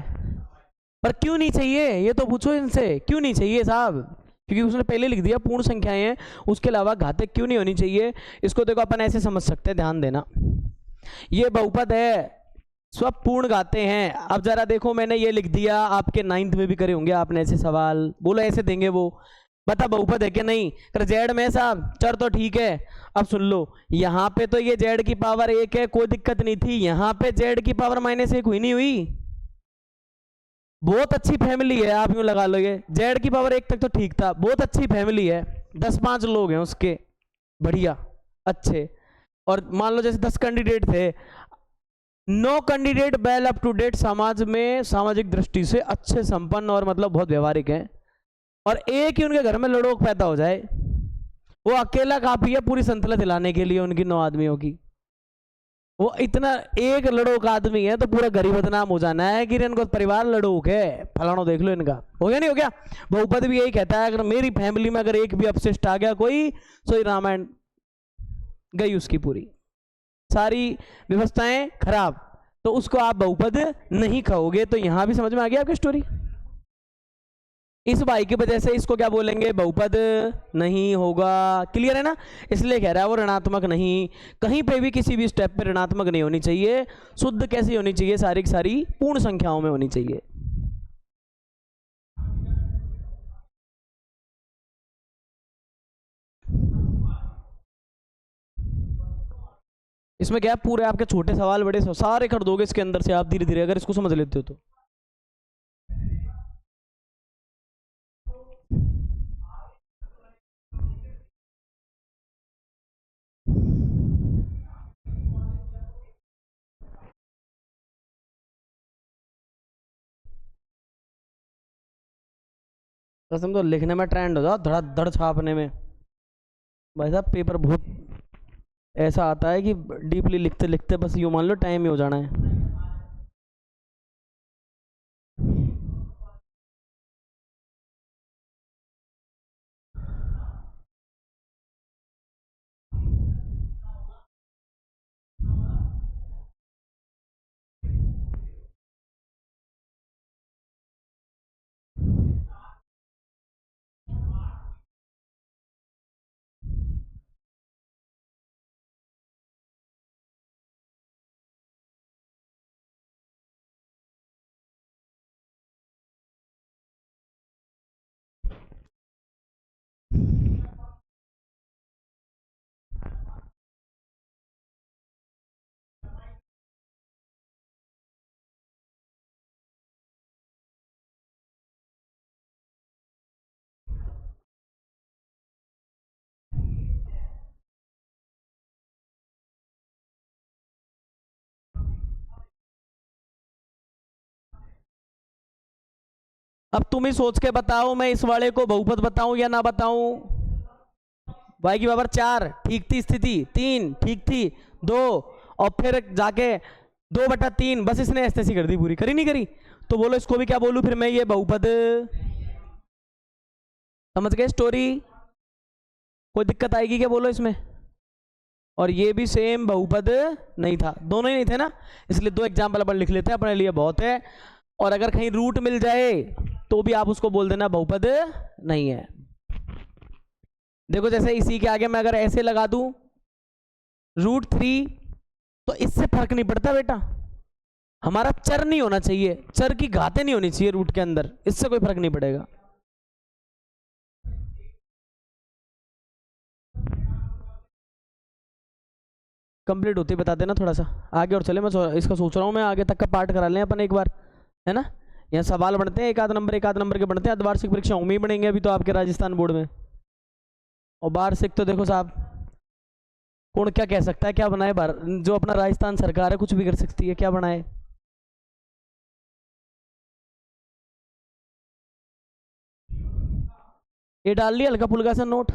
पर क्यों नहीं चाहिए ये तो पूछो इनसे, क्यों नहीं चाहिए साहब? क्योंकि उसने पहले लिख दिया पूर्ण संख्याएं हैं, उसके अलावा घातें क्यों नहीं होनी चाहिए। इसको देखो अपन ऐसे समझ सकते हैं, ध्यान देना। ये बहुपद है, स्वपूर्ण घातें हैं। अब जरा देखो, मैंने ये लिख दिया, आपके 9th में भी करे होंगे आपने ऐसे सवाल, बोलो ऐसे देंगे वो, बता बहुपद है कि नहीं? कर जेड में साहब, चर तो ठीक है। अब सुन लो, यहाँ पे तो ये जेड की पावर 1 है, कोई दिक्कत नहीं थी। यहाँ पे जेड की पावर -1 हुई नहीं हुई? बहुत अच्छी फैमिली है, आप यूं लगा लो ये जेड की पावर 1 तक तो ठीक था, बहुत अच्छी फैमिली है, 10-5 लोग हैं उसके, बढ़िया अच्छे, और मान लो जैसे 10 कैंडिडेट थे, 9 candidate well up to date, समाज में सामाजिक दृष्टि से अच्छे संपन्न और मतलब बहुत व्यवहारिक हैं, और एक ही उनके घर में लड़ोक पैदा हो जाए, वो अकेला काफी है पूरी संतुलन दिलाने के लिए उनकी 9 आदमियों की। वो इतना एक लड़ोक आदमी है तो पूरा गरीब बदनाम हो जाना है कि इनको परिवार लड़ोक है, फलानो देख लो इनका, हो गया नहीं हो गया। बहुपद भी यही कहता है, अगर मेरी फैमिली में अगर एक भी अपशिष्ट आ गया कोई, तो रामायण गई उसकी पूरी, सारी व्यवस्थाएं खराब, तो उसको आप बहुपद नहीं कहोगे। तो यहां भी समझ में आ गया आपकी स्टोरी। इस भाई की वजह से इसको क्या बोलेंगे, बहुपद नहीं होगा, क्लियर है ना। इसलिए कह रहा है वो ऋणात्मक नहीं, कहीं पे भी किसी भी स्टेप पे ऋणात्मक नहीं होनी चाहिए, शुद्ध कैसी होनी चाहिए, सारी की सारी पूर्ण संख्याओं में होनी चाहिए। इसमें क्या पूरे आपके छोटे सवाल बड़े सारे कर दोगे इसके अंदर से आप धीरे धीरे, अगर इसको समझ लेते हो तो। कसम तो लिखने में ट्रेंड हो जाओ, धड़ धड़ छापने में भाई साहब, पेपर बहुत ऐसा आता है कि डीपली लिखते लिखते बस यूं मान लो टाइम ही हो जाना है। अब तुम ही सोच के बताओ, मैं इस वाले को बहुपद बताऊं या ना बताऊं। y की पावर 4 ठीक थी, स्थिति 3 ठीक थी, 2 और फिर जाके 2/3, बस इसने ऐसी कर दी पूरी, करी नहीं करी। तो बोलो इसको भी क्या बोलूं फिर मैं, ये बहुपद। समझ गए स्टोरी, कोई दिक्कत आएगी क्या बोलो इसमें। और ये भी सेम बहुपद नहीं था, दोनों ही नहीं थे ना, इसलिए 2 एग्जाम्पल अपन लिख लेते हैं, अपने लिए बहुत है। और अगर कहीं रूट मिल जाए तो भी आप उसको बोल देना बहुपद नहीं है। देखो जैसे इसी के आगे मैं अगर ऐसे लगा दूं √3, तो इससे फर्क नहीं पड़ता बेटा, हमारा चर नहीं होना चाहिए, चर की घातें नहीं होनी चाहिए रूट के अंदर, इससे कोई फर्क नहीं पड़ेगा। कंप्लीट होते ही बता देना थोड़ा सा आगे और चले, मैं इसका सोच रहा हूँ मैं आगे तक का पार्ट करा लें अपन एक बार, है ना। यहाँ सवाल बनते हैं एक आध नंबर के बनते हैं, अर्धवार्षिक परीक्षाओं में ही बनेंगे अभी तो आपके राजस्थान बोर्ड में। और वार्षिक तो देखो साहब कौन क्या कह सकता है, क्या बनाए जो अपना राजस्थान सरकार है कुछ भी कर सकती है, क्या बनाए। ये डाल लिया हल्का फुल्का सा नोट।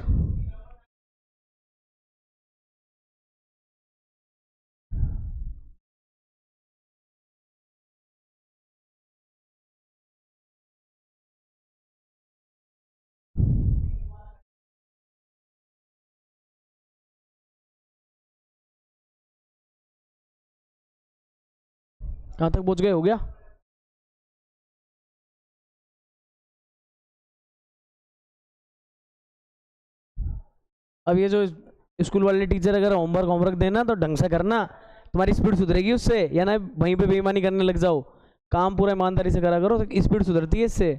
कहाँ तक पहुंच गए, हो गया। अब ये जो स्कूल वाले टीचर अगर होमवर्क देना तो ढंग से करना, तुम्हारी स्पीड सुधरेगी उससे, या ना वहीं पे बेईमानी करने लग जाओ, काम पूरा ईमानदारी से करा करो तो स्पीड सुधरती है इससे।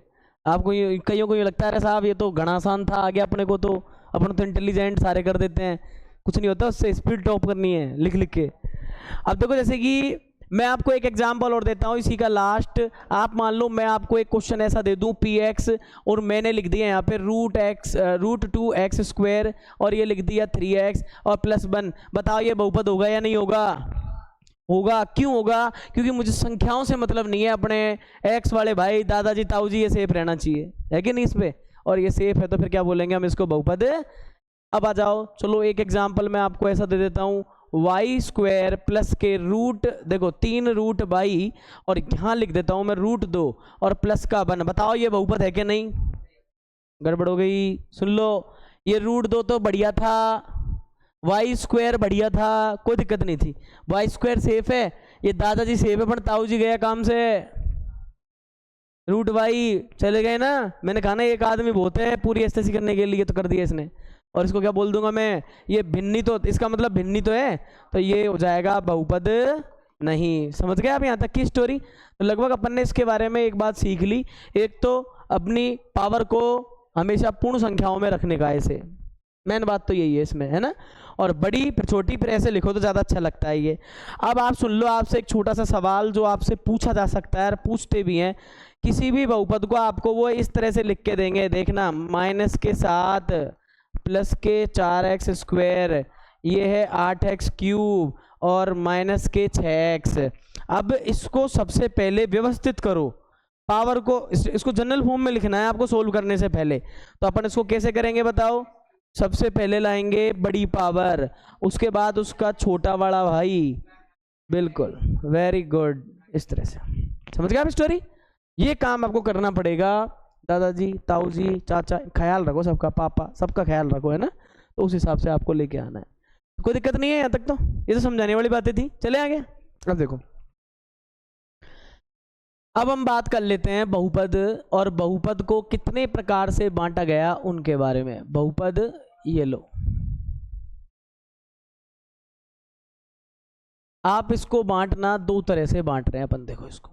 आपको कईयों को ये लगता है साहब ये तो घना आसान था, आगे अपने को तो अपन तो इंटेलिजेंट सारे कर देते हैं, कुछ नहीं होता उससे, स्पीड टॉप करनी है लिख लिख के। अब देखो जैसे कि मैं आपको एक एग्जांपल और देता हूं इसी का लास्ट। आप मान लो मैं आपको एक क्वेश्चन ऐसा दे दूं पी एक्स, और मैंने लिख दिया यहाँ पे √2x² और ये लिख दिया 3x और +1। बताओ ये बहुपद होगा या नहीं होगा? होगा। क्यों होगा? क्योंकि मुझे संख्याओं से मतलब नहीं है, अपने एक्स वाले भाई दादाजी ताऊजी ये सेफ रहना चाहिए, है कि नहीं इस पे? और ये सेफ है तो फिर क्या बोलेंगे हम इसको? बहुपद। अब आ जाओ, चलो एक एग्जांपल मैं आपको ऐसा दे देता हूँ, y² प्लस के रूट, देखो 3√y और यहाँ लिख देता हूँ मैं √2 और प्लस का 1। बताओ ये बहुपद है कि नहीं? गड़बड़ हो गई। सुन लो, ये √2 तो बढ़िया था, y² बढ़िया था, कोई दिक्कत नहीं थी, y² सेफ है, ये दादाजी सेफ है, पर ताऊ जी गया काम से, √y चले गए ना। मैंने कहा ना एक आदमी बहुत है पूरी एस्टेसी करने के लिए, तो कर दिया इसने। और इसको क्या बोल दूंगा मैं? ये भिन्नी, तो इसका मतलब भिन्नी तो है, तो ये हो जाएगा बहुपद नहीं। समझ गए आप यहाँ तक की स्टोरी? तो लगभग अपन ने इसके बारे में एक बात सीख ली। एक तो अपनी पावर को हमेशा पूर्ण संख्याओं में रखने का, ऐसे मेन बात तो यही है इसमें, है ना। और बड़ी फिर छोटी फिर ऐसे लिखो तो ज़्यादा अच्छा लगता है ये। अब आप सुन लो, आपसे एक छोटा सा सवाल जो आपसे पूछा जा सकता है और पूछते भी हैं। किसी भी बहुपद को आपको वो इस तरह से लिख के देंगे, देखना, -7 प्लस के 4x², ये है 8x³ और -6x। अब इसको सबसे पहले व्यवस्थित करो, पावर को, इसको जनरल फॉर्म में लिखना है आपको सोल्व करने से पहले। तो अपन इसको कैसे करेंगे बताओ? सबसे पहले लाएंगे बड़ी पावर, उसके बाद उसका छोटा बड़ा भाई। बिल्कुल, वेरी गुड, इस तरह से। समझ गए आप स्टोरी? ये काम आपको करना पड़ेगा। दादाजी ताऊ जी चाचा, ख्याल रखो सबका, पापा सबका ख्याल रखो, है ना। तो उस हिसाब से आपको लेके आना है, कोई दिक्कत नहीं है यहाँ तक। तो ये तो समझाने वाली बातें थी। चले आगे। अब देखो, अब हम बात कर लेते हैं बहुपद, और बहुपद को कितने प्रकार से बांटा गया उनके बारे में। बहुपद, ये लो, आप इसको बांटना 2 तरह से बांट रहे हैं अपन। देखो इसको,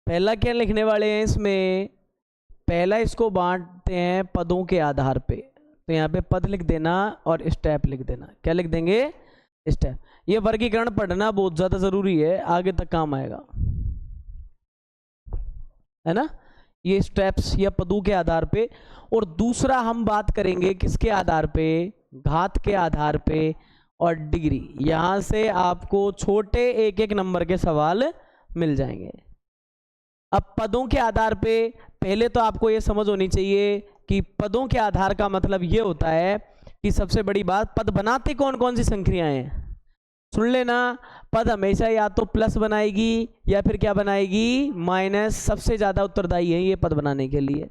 पहला क्या लिखने वाले हैं इसमें? पहला इसको बांटते हैं पदों के आधार पे। तो यहाँ पे पद लिख देना और स्टेप लिख देना। क्या लिख देंगे? स्टेप। ये वर्गीकरण पढ़ना बहुत ज़्यादा ज़रूरी है, आगे तक काम आएगा, है ना। ये स्टेप्स या पदों के आधार पे। और दूसरा हम बात करेंगे किसके आधार पे? घात के आधार पे और डिग्री। यहाँ से आपको छोटे एक एक नंबर के सवाल मिल जाएंगे। अब पदों के आधार पे पहले तो आपको ये समझ होनी चाहिए कि पदों के आधार का मतलब ये होता है कि सबसे बड़ी बात, पद बनाते कौन कौन सी संख्याएं हैं। सुन लेना, पद हमेशा या तो प्लस बनाएगी या फिर क्या बनाएगी? माइनस। सबसे ज्यादा उत्तरदायी है ये पद बनाने के लिए।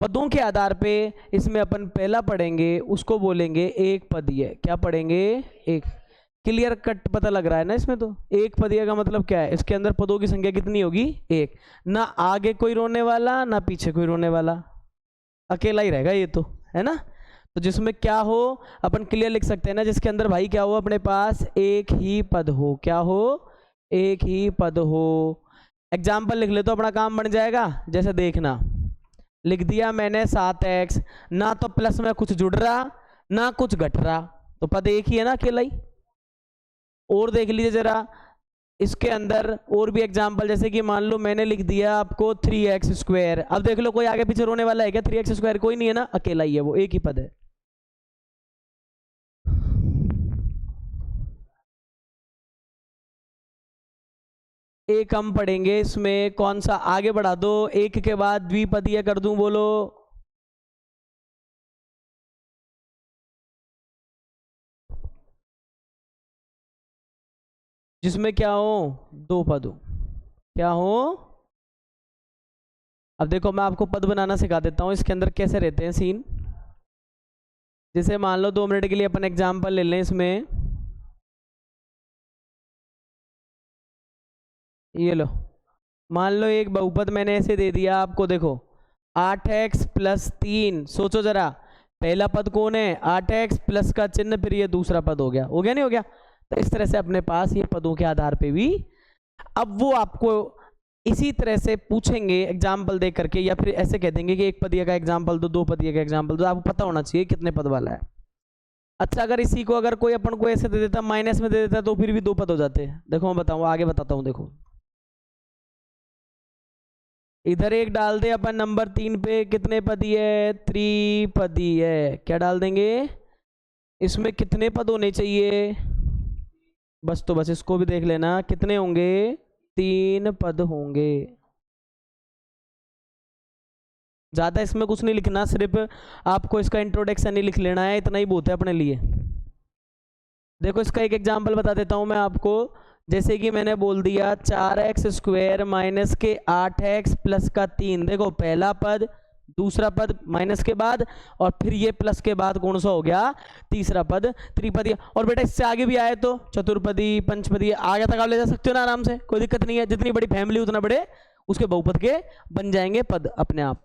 पदों के आधार पे इसमें अपन पहला पढ़ेंगे, उसको बोलेंगे एक पदीय। क्या पढ़ेंगे? एक। क्लियर कट पता लग रहा है ना इसमें? तो एक पदीय का मतलब क्या है? इसके अंदर पदों की संख्या कितनी होगी? एक। ना आगे कोई रोने वाला ना पीछे कोई रोने वाला, अकेला ही रहेगा ये तो, है ना। तो जिसमें क्या हो, अपन क्लियर लिख सकते हैं ना, जिसके अंदर भाई क्या हो, अपने पास एक ही पद हो। क्या हो? एक ही पद हो। एग्जाम्पल लिख ले तो अपना काम बन जाएगा। जैसे देखना, लिख दिया मैंने 7x, ना तो प्लस में कुछ जुड़ रहा ना कुछ घट रहा, तो पद एक ही है ना, अकेला ही। और देख लीजिए जरा इसके अंदर और भी एग्जाम्पल, जैसे कि मान लो मैंने लिख दिया आपको 3x²। अब देख लो कोई आगे पीछे रोने वाला है क्या? 3x², कोई नहीं है ना, अकेला ही है वो, एक ही पद है। एक हम पढ़ेंगे इसमें, कौन सा? आगे बढ़ा दो, एक के बाद द्विपदीय कर दूं, बोलो। जिसमें क्या हो? 2 पद हो। क्या हो? अब देखो मैं आपको पद बनाना सिखा देता हूं। इसके अंदर कैसे रहते हैं सीन। जैसे मान लो 2 मिनट के लिए अपन एग्जाम्पल ले लें इसमें, ये लो, मान लो एक बहुपद मैंने ऐसे दे दिया आपको। देखो 8x + 3। सोचो जरा, पहला पद कौन है? 8x प्लस का चिन्ह, फिर ये दूसरा पद हो गया। हो गया नहीं हो गया? तो इस तरह से अपने पास ये पदों के आधार पे भी, अब वो आपको इसी तरह से पूछेंगे एग्जाम्पल दे करके, या फिर ऐसे कह देंगे कि एक पदीय का एग्जाम्पल दो, 2 पदीय का एग्जाम्पल दो। आपको पता होना चाहिए कितने पद वाला है। अच्छा अगर इसी को अगर कोई अपन को ऐसे दे देता, माइनस में दे देता, तो फिर भी दो पद हो जाते हैं। देखो मैं बताऊं, आगे बताता हूं। देखो इधर एक डाल दे अपन नंबर 3 पे, कितने पदी है? त्रिपदी है। क्या डाल देंगे? इसमें कितने पद होने चाहिए? बस, तो बस इसको भी देख लेना, कितने होंगे? 3 पद होंगे। ज्यादा इसमें कुछ नहीं लिखना, सिर्फ आपको इसका इंट्रोडक्शन ही लिख लेना है, इतना ही बहुत है अपने लिए। देखो इसका एक एग्जांपल बता देता हूं मैं आपको। जैसे कि मैंने बोल दिया 4x² माइनस के 8x प्लस का 3। देखो पहला पद, दूसरा पद माइनस के बाद, और फिर ये प्लस के बाद कौन सा हो गया? तीसरा पद, त्रिपदी। और बेटा इससे आगे भी आए तो चतुर्पदी, पंचपदी, आगे तक आप ले जा सकते हो ना आराम से, कोई दिक्कत नहीं है। जितनी बड़ी फैमिली उतना बड़े उसके बहुपद के बन जाएंगे पद अपने आप।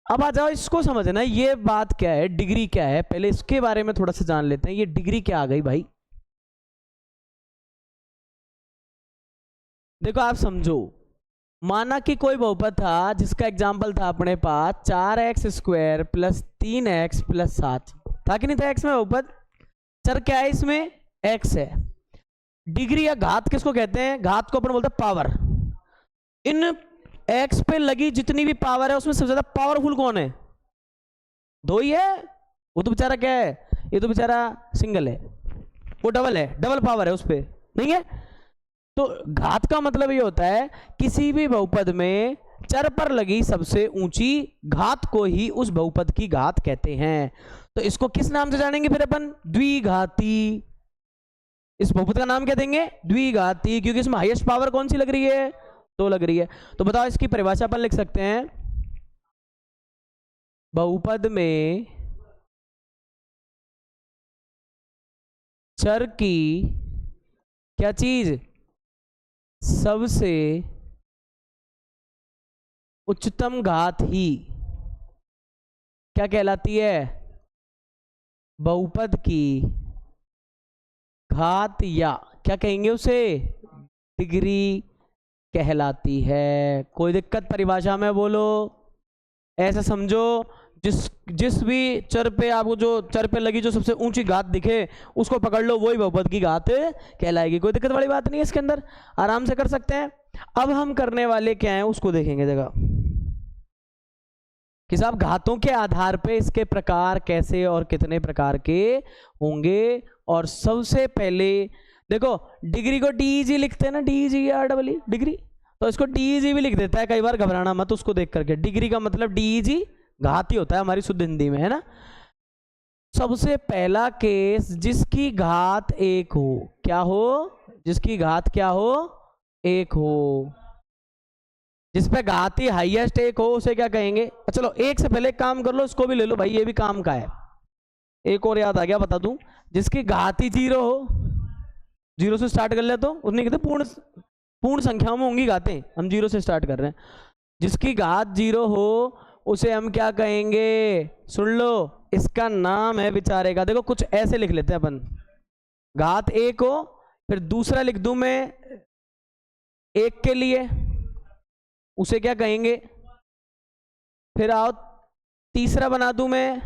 अब आ जाओ इसको समझना, ये बात क्या है, डिग्री क्या है, पहले इसके बारे में थोड़ा सा जान लेते हैं। ये डिग्री क्या आ गई भाई? देखो आप समझो, माना कि कोई बहुपद था जिसका एग्जाम्पल था अपने पास 4x² प्लस 3x प्लस 7, था कि नहीं था? x में बहुपद, चर क्या है इसमें? x है। डिग्री या घात किसको कहते हैं? घात को अपन बोलते हैं पावर। इन x पे लगी जितनी भी पावर है उसमें सबसे ज्यादा पावरफुल कौन है? 2 ही है। वो तो बेचारा क्या है? ये तो बेचारा सिंगल है, वो डबल है, डबल पावर है उस पे, नहीं है? तो घात का मतलब ये होता है किसी भी बहुपद में चर पर लगी सबसे ऊंची घात को ही उस बहुपद की घात कहते हैं। तो इसको किस नाम से जानेंगे फिर अपन? द्विघाती। इस बहुपद का नाम क्या देंगे? द्विघाती, क्योंकि इसमें हाईएस्ट पावर कौन सी लग रही है? 2 लग रही है। तो बताओ इसकी परिभाषा अपन लिख सकते हैं, बहुपद में चर की क्या चीज सबसे उच्चतम घात ही क्या कहलाती है? बहुपद की घात, या क्या कहेंगे उसे? डिग्री कहलाती है। कोई दिक्कत परिभाषा में? बोलो। ऐसा समझो, जिस भी चर पे आपको, जो चर पे लगी जो सबसे ऊंची घात दिखे उसको पकड़ लो, वही बहुपद की घात कहलाएगी। कोई दिक्कत वाली बात नहीं है इसके अंदर, आराम से कर सकते हैं। अब हम करने वाले क्या है उसको देखेंगे जगह कि साहब घातों के आधार पे इसके प्रकार कैसे और कितने प्रकार के होंगे। और सबसे पहले देखो, डिग्री को डीजी लिखते हैं ना, DEGREE डिग्री, तो इसको डीजी भी लिख देता है कई बार, घबराना मत उसको देख करके। डिग्री का मतलब डीजी घात ही होता है हमारी शुद्ध हिंदी में, है ना। सबसे पहला केस, जिसकी घात 1 हो। क्या हो? जिसकी घात क्या हो? 1 हो। जिस पे घात ही हाईएस्ट 1 हो उसे क्या कहेंगे? चलो एक से पहले एक काम कर लो, इसको भी ले लो भाई, ये भी काम का है। एक और याद आ गया, बता दूं, जिसकी घात ही 0 हो, 0 से स्टार्ट कर ले तो उतनी कहते पूर्ण संख्याओं में होंगी घातें, हम 0 से स्टार्ट कर रहे हैं। जिसकी घात 0 हो उसे हम क्या कहेंगे? सुन लो, इसका नाम है बेचारे का, देखो कुछ ऐसे लिख लेते हैं अपन। घात 1 हो, फिर दूसरा लिख दूं मैं 1 के लिए, उसे क्या कहेंगे? फिर आओ तीसरा बना दूं मैं,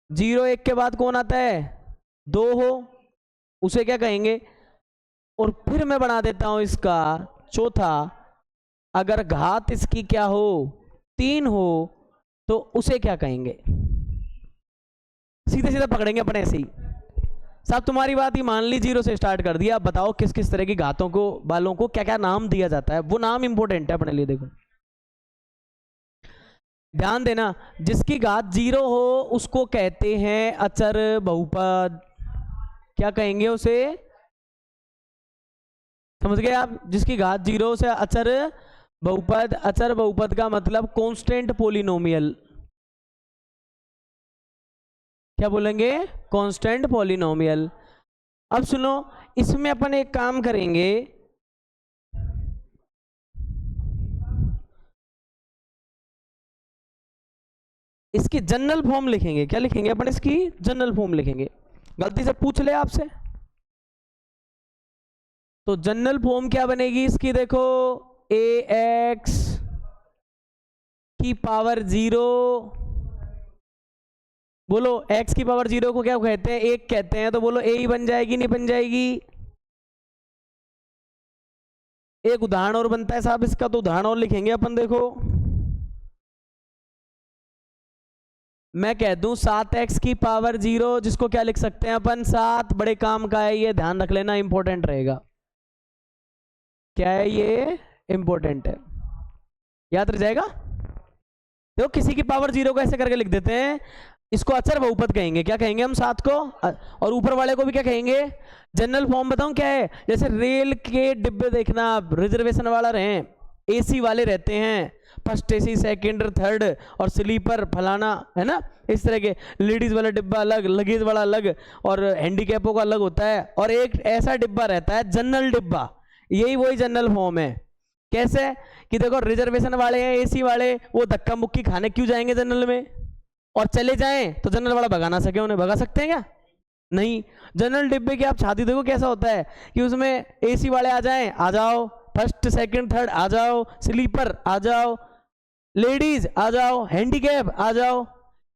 0 1 के बाद कौन आता है? 2 हो, उसे क्या कहेंगे? और फिर मैं बना देता हूं इसका चौथा, अगर घात इसकी क्या हो? 3 हो, तो उसे क्या कहेंगे? सीधे सीधे पकड़ेंगे अपन ऐसे ही। साहब तुम्हारी बात ही मान ली, 0 से स्टार्ट कर दिया, अब बताओ किस किस तरह की घातों को, वालों को क्या क्या नाम दिया जाता है? वो नाम इंपॉर्टेंट है अपने लिए। देखो ध्यान देना, जिसकी घात 0 हो उसको कहते हैं अचर बहुपद। क्या कहेंगे उसे? समझ गए आप? जिसकी घात 0 से अचर बहुपद। अचर बहुपद का मतलब कांस्टेंट पॉलिनोमियल। क्या बोलेंगे? Constant polynomial. अब सुनो, इसमें अपन एक काम करेंगे, इसकी जनरल फॉर्म लिखेंगे। क्या लिखेंगे अपन? इसकी जनरल फॉर्म लिखेंगे। गलती से पूछ ले आपसे तो जनरल फॉर्म क्या बनेगी इसकी? देखो, ax की पावर 0 बोलो x की पावर 0 को क्या कहते हैं? 1 कहते हैं। तो बोलो a ही बन जाएगी नहीं बन जाएगी? एक उदाहरण और बनता है साहब इसका, तो उदाहरण और लिखेंगे अपन। देखो मैं कह दूं 7x की पावर 0, जिसको क्या लिख सकते हैं अपन? 7 बड़े काम का है, ये ध्यान रख लेना, इंपॉर्टेंट रहेगा। क्या है ये? इंपॉर्टेंट है, याद रह जाएगा। देखो किसी की पावर 0 को ऐसे करके लिख देते हैं, इसको अचर बहुपद कहेंगे। क्या कहेंगे हम? 7 को। और ऊपर वाले को भी क्या कहेंगे? जनरल फॉर्म बताऊं क्या है? जैसे रेल के डिब्बे देखना, रिजर्वेशन वाला रहे, एसी वाले रहते हैं, फर्स्ट एसी, सेकंड, थर्ड, और स्लीपर फलाना, है ना? इस तरह के लेडीज वाला डिब्बा अलग, लगेज वाला अलग, और हैंडीकैपों का अलग होता है। और एक ऐसा डिब्बा रहता है जनरल डिब्बा, यही वही जनरल फॉर्म है। कैसे कि देखो रिजर्वेशन वाले हैं, एसी वाले, वो धक्का मुक्की खाने क्यों जाएंगे जनरल में? और चले जाएं तो जनरल वाला भगा ना सके, उन्हें भगा सकते हैं क्या? नहीं। जनरल डिब्बे की आप छाती देखो कैसा होता है कि उसमें एसी वाले आ जाएं, आ जाओ, फर्स्ट सेकंड थर्ड आ जाओ, स्लीपर आ जाओ, लेडीज आ जाओ, हैंडीकैप आ जाओ,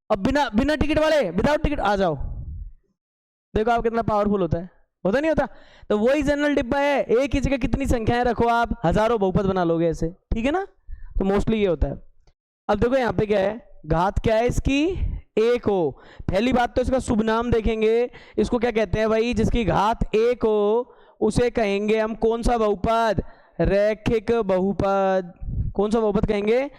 अब बिना टिकट वाले, विदाउट टिकट आ जाओ। देखो आप कितना पावरफुल होता है, होता नहीं होता? तो वही जनरल डिब्बा है। एक ही जगह कितनी संख्याएं रखो आप, हजारों बहुपद बना लोगे ऐसे, ठीक है ना? तो मोस्टली ये होता है। अब देखो यहाँ पे क्या है, घात क्या है इसकी? 1 हो। पहली बात तो इसका शुभ नाम देखेंगे, इसको क्या कहते हैं भाई? जिसकी घात 1 हो उसे कहेंगे हम कौन सा बहुपद? रैखिक बहुपद। कौन सा बहुपद कहेंगे?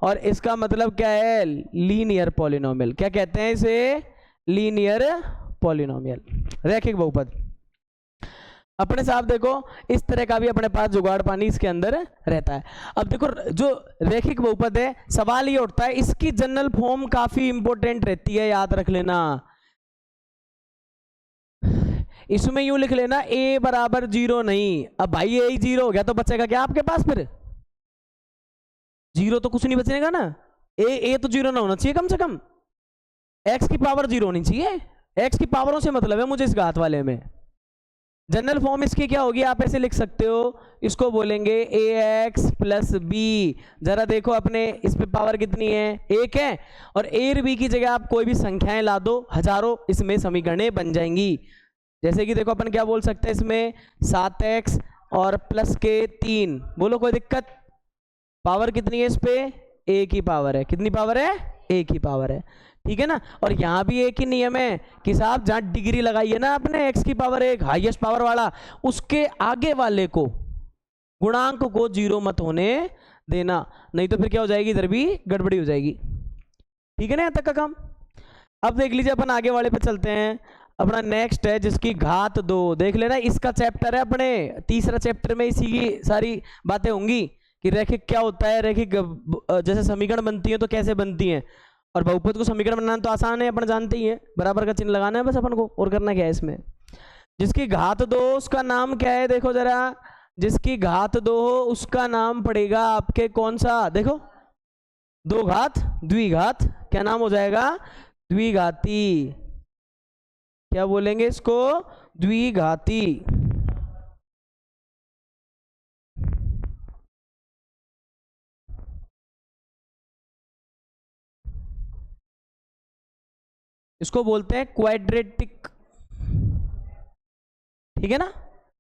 और इसका मतलब क्या है? Linear polynomial. क्या कहते हैं इसे? लीनियर पॉलिनोमियल, रैखिक बहुपद। अपने साहब देखो इस तरह का भी अपने पास जुगाड़ पानी इसके अंदर रहता है। अब देखो जो रैखिक बहुपद है, सवाल ये उठता है, इसकी जनरल फॉर्म काफी इंपॉर्टेंट रहती है, याद रख लेना। इसमें यूं लिख लेना a बराबर 0 नहीं। अब भाई a 0 हो गया तो बचेगा क्या आपके पास? फिर 0 तो कुछ नहीं बचेगा ना। a तो 0 ना होना चाहिए कम से कम, x की पावर 0 होनी चाहिए। x की पावरों से मतलब है मुझे इस घात वाले में। जनरल फॉर्म इसकी क्या होगी? आप ऐसे लिख सकते हो, इसको बोलेंगे ax प्लस b। जरा देखो अपने इस पे पावर कितनी है? 1 है। और a और b की जगह आप कोई भी संख्याएं ला दो, हजारों इसमें समीकरणें बन जाएंगी। जैसे कि देखो अपन क्या बोल सकते हैं इसमें? 7x और प्लस के 3। बोलो कोई दिक्कत? पावर कितनी है इस पे? a की पावर है। कितनी पावर है? a की पावर है, ठीक है ना? और यहां भी एक ही नियम है कि साहब जहां डिग्री लगाई है ना आपने x की पावर 1 हाईएस्ट पावर वाला, उसके आगे वाले को गुणांक को 0 मत होने देना, नहीं तो फिर क्या हो जाएगी? इधर भी गड़बड़ी हो जाएगी, ठीक है ना? यहां तक का काम। अब देख लीजिए अपन आगे वाले पे चलते हैं। अपना नेक्स्ट है जिसकी घात 2। देख लेना इसका चैप्टर है अपने, तीसरा चैप्टर में इसी की सारी बातें होंगी कि रैखिक क्या होता है, रैखिक जैसे समीकरण बनती है तो कैसे बनती है। और बहुपद को समीकरण बनाना तो आसान है, अपन जानते ही हैं, बराबर का चिन्ह लगाना है बस अपन को, और करना क्या है इसमें। जिसकी घात 2 उसका नाम क्या है? देखो जरा, जिसकी घात 2 हो उसका नाम पड़ेगा आपके कौन सा? देखो 2 घात द्विघात, क्या नाम हो जाएगा? द्विघाती। क्या बोलेंगे इसको? द्विघाती। इसको बोलते हैं क्वाड्रेटिक, ठीक है ना?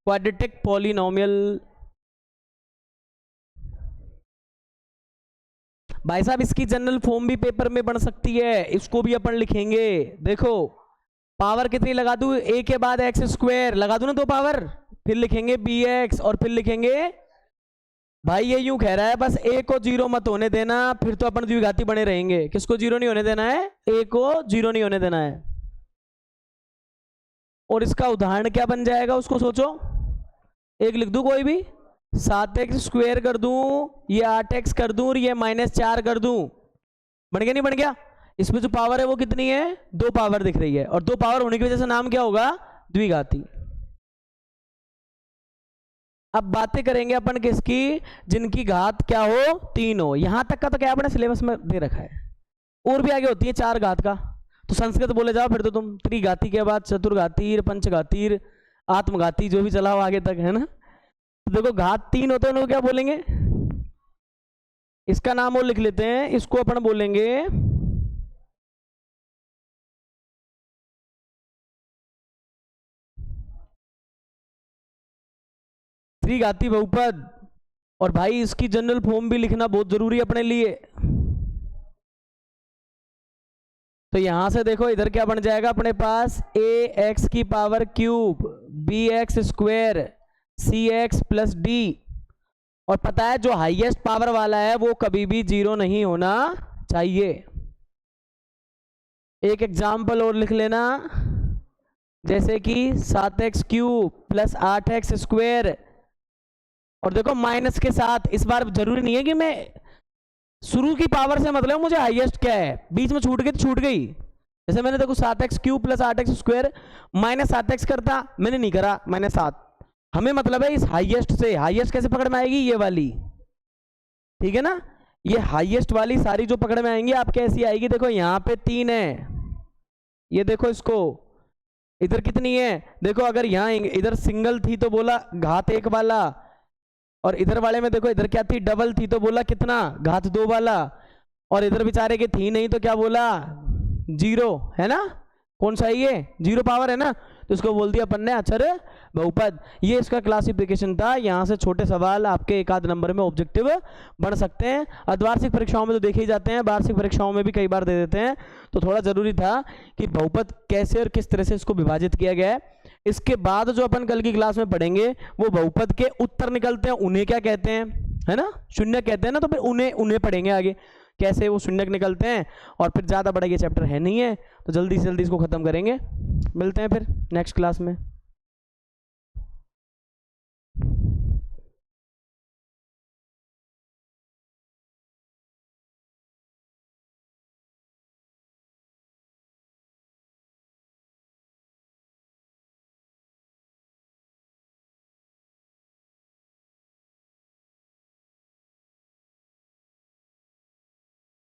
Quadratic polynomial. भाई साहब इसकी जनरल फॉर्म भी पेपर में बन सकती है, इसको भी अपन लिखेंगे। देखो पावर कितनी लगा दूं? a के बाद x स्क्वायर लगा दूं ना 2 पावर, फिर लिखेंगे bx, और फिर लिखेंगे भाई ये यूं कह रहा है बस a को 0 मत होने देना, फिर तो अपन द्विघाती बने रहेंगे। किसको 0 नहीं होने देना है? a को 0 नहीं होने देना है। और इसका उदाहरण क्या बन जाएगा उसको सोचो। एक लिख दूं कोई भी, 7x स्क्वायर कर दूं, ये 8x कर दूं, और ये -4 कर दूं, बन गया नहीं बन गया? इसमें जो पावर है वो कितनी है? 2 पावर दिख रही है, और 2 पावर होने की वजह से नाम क्या होगा? द्विघाती। अब बातें करेंगे अपन किसकी? जिनकी घात क्या हो? 3 हो। यहां तक का तो क्या अपने सिलेबस में दे रखा है, और भी आगे होती है 4 घात का, तो संस्कृत बोले जाओ फिर तो तुम। त्रिघाती के बाद चतुर्घाती, पंचघाती, आत्मघाती, जो भी चलाओ आगे तक, है ना? तो देखो घात 3 होते हैं, उनको क्या बोलेंगे? इसका नाम और लिख लेते हैं, इसको अपन बोलेंगे त्रिघाती बहुपद, और भाई इसकी जनरल फॉर्म भी लिखना बहुत जरूरी है अपने लिए। तो यहां से देखो इधर क्या बन जाएगा अपने पास, ए एक्स की power cube B x square C x plus D. और पता है जो हाईएस्ट पावर वाला है वो कभी भी जीरो नहीं होना चाहिए। एक एग्जाम्पल और लिख लेना, जैसे कि 7x cube plus 8x square, और देखो माइनस के साथ। इस बार जरूरी नहीं है कि मैं शुरू की पावर से मतलब मुझे हाईएस्ट क्या है, बीच में छूट गई तो छूट गई। जैसे मैंने देखो 7x cube plus 8x square minus 7x करता, मैंने नहीं करा माइनस 7। हमें मतलब है इस हाईएस्ट से, हाईएस्ट कैसे पकड़ में आएगी, ये वाली, ठीक है ना। ये हाईएस्ट वाली सारी जो पकड़ में आएंगी आपके ऐसी आएगी। देखो यहाँ पे 3 है, ये देखो इसको, इधर कितनी है देखो, अगर यहाँ इधर सिंगल थी तो बोला घात 1 वाला, और इधर वाले में देखो इधर क्या थी, डबल थी तो बोला कितना, घात 2 वाला, और इधर बेचारे की थी नहीं तो क्या बोला, 0, है ना। कौन सा है ये, 0 पावर है ना, तो इसको बोल दिया अपन ने अचर बहुपद। ये इसका क्लासिफिकेशन था। यहाँ से छोटे सवाल आपके एक आध नंबर में ऑब्जेक्टिव बन सकते हैं। अर्धवार्षिक परीक्षाओं में तो देखे ही जाते हैं, वार्षिक परीक्षाओं में भी कई बार दे देते हैं। तो थोड़ा जरूरी था कि बहुपद कैसे और किस तरह से इसको विभाजित किया गया है। इसके बाद जो अपन कल की क्लास में पढ़ेंगे वो बहुपद के उत्तर निकलते हैं, उन्हें क्या कहते हैं, है ना, शून्य कहते हैं ना। तो फिर उन्हें पढ़ेंगे आगे कैसे वो शून्यक निकलते हैं। और फिर ज़्यादा बड़ा ये चैप्टर है नहीं है, तो जल्दी से जल्दी इसको ख़त्म करेंगे। मिलते हैं फिर नेक्स्ट क्लास में।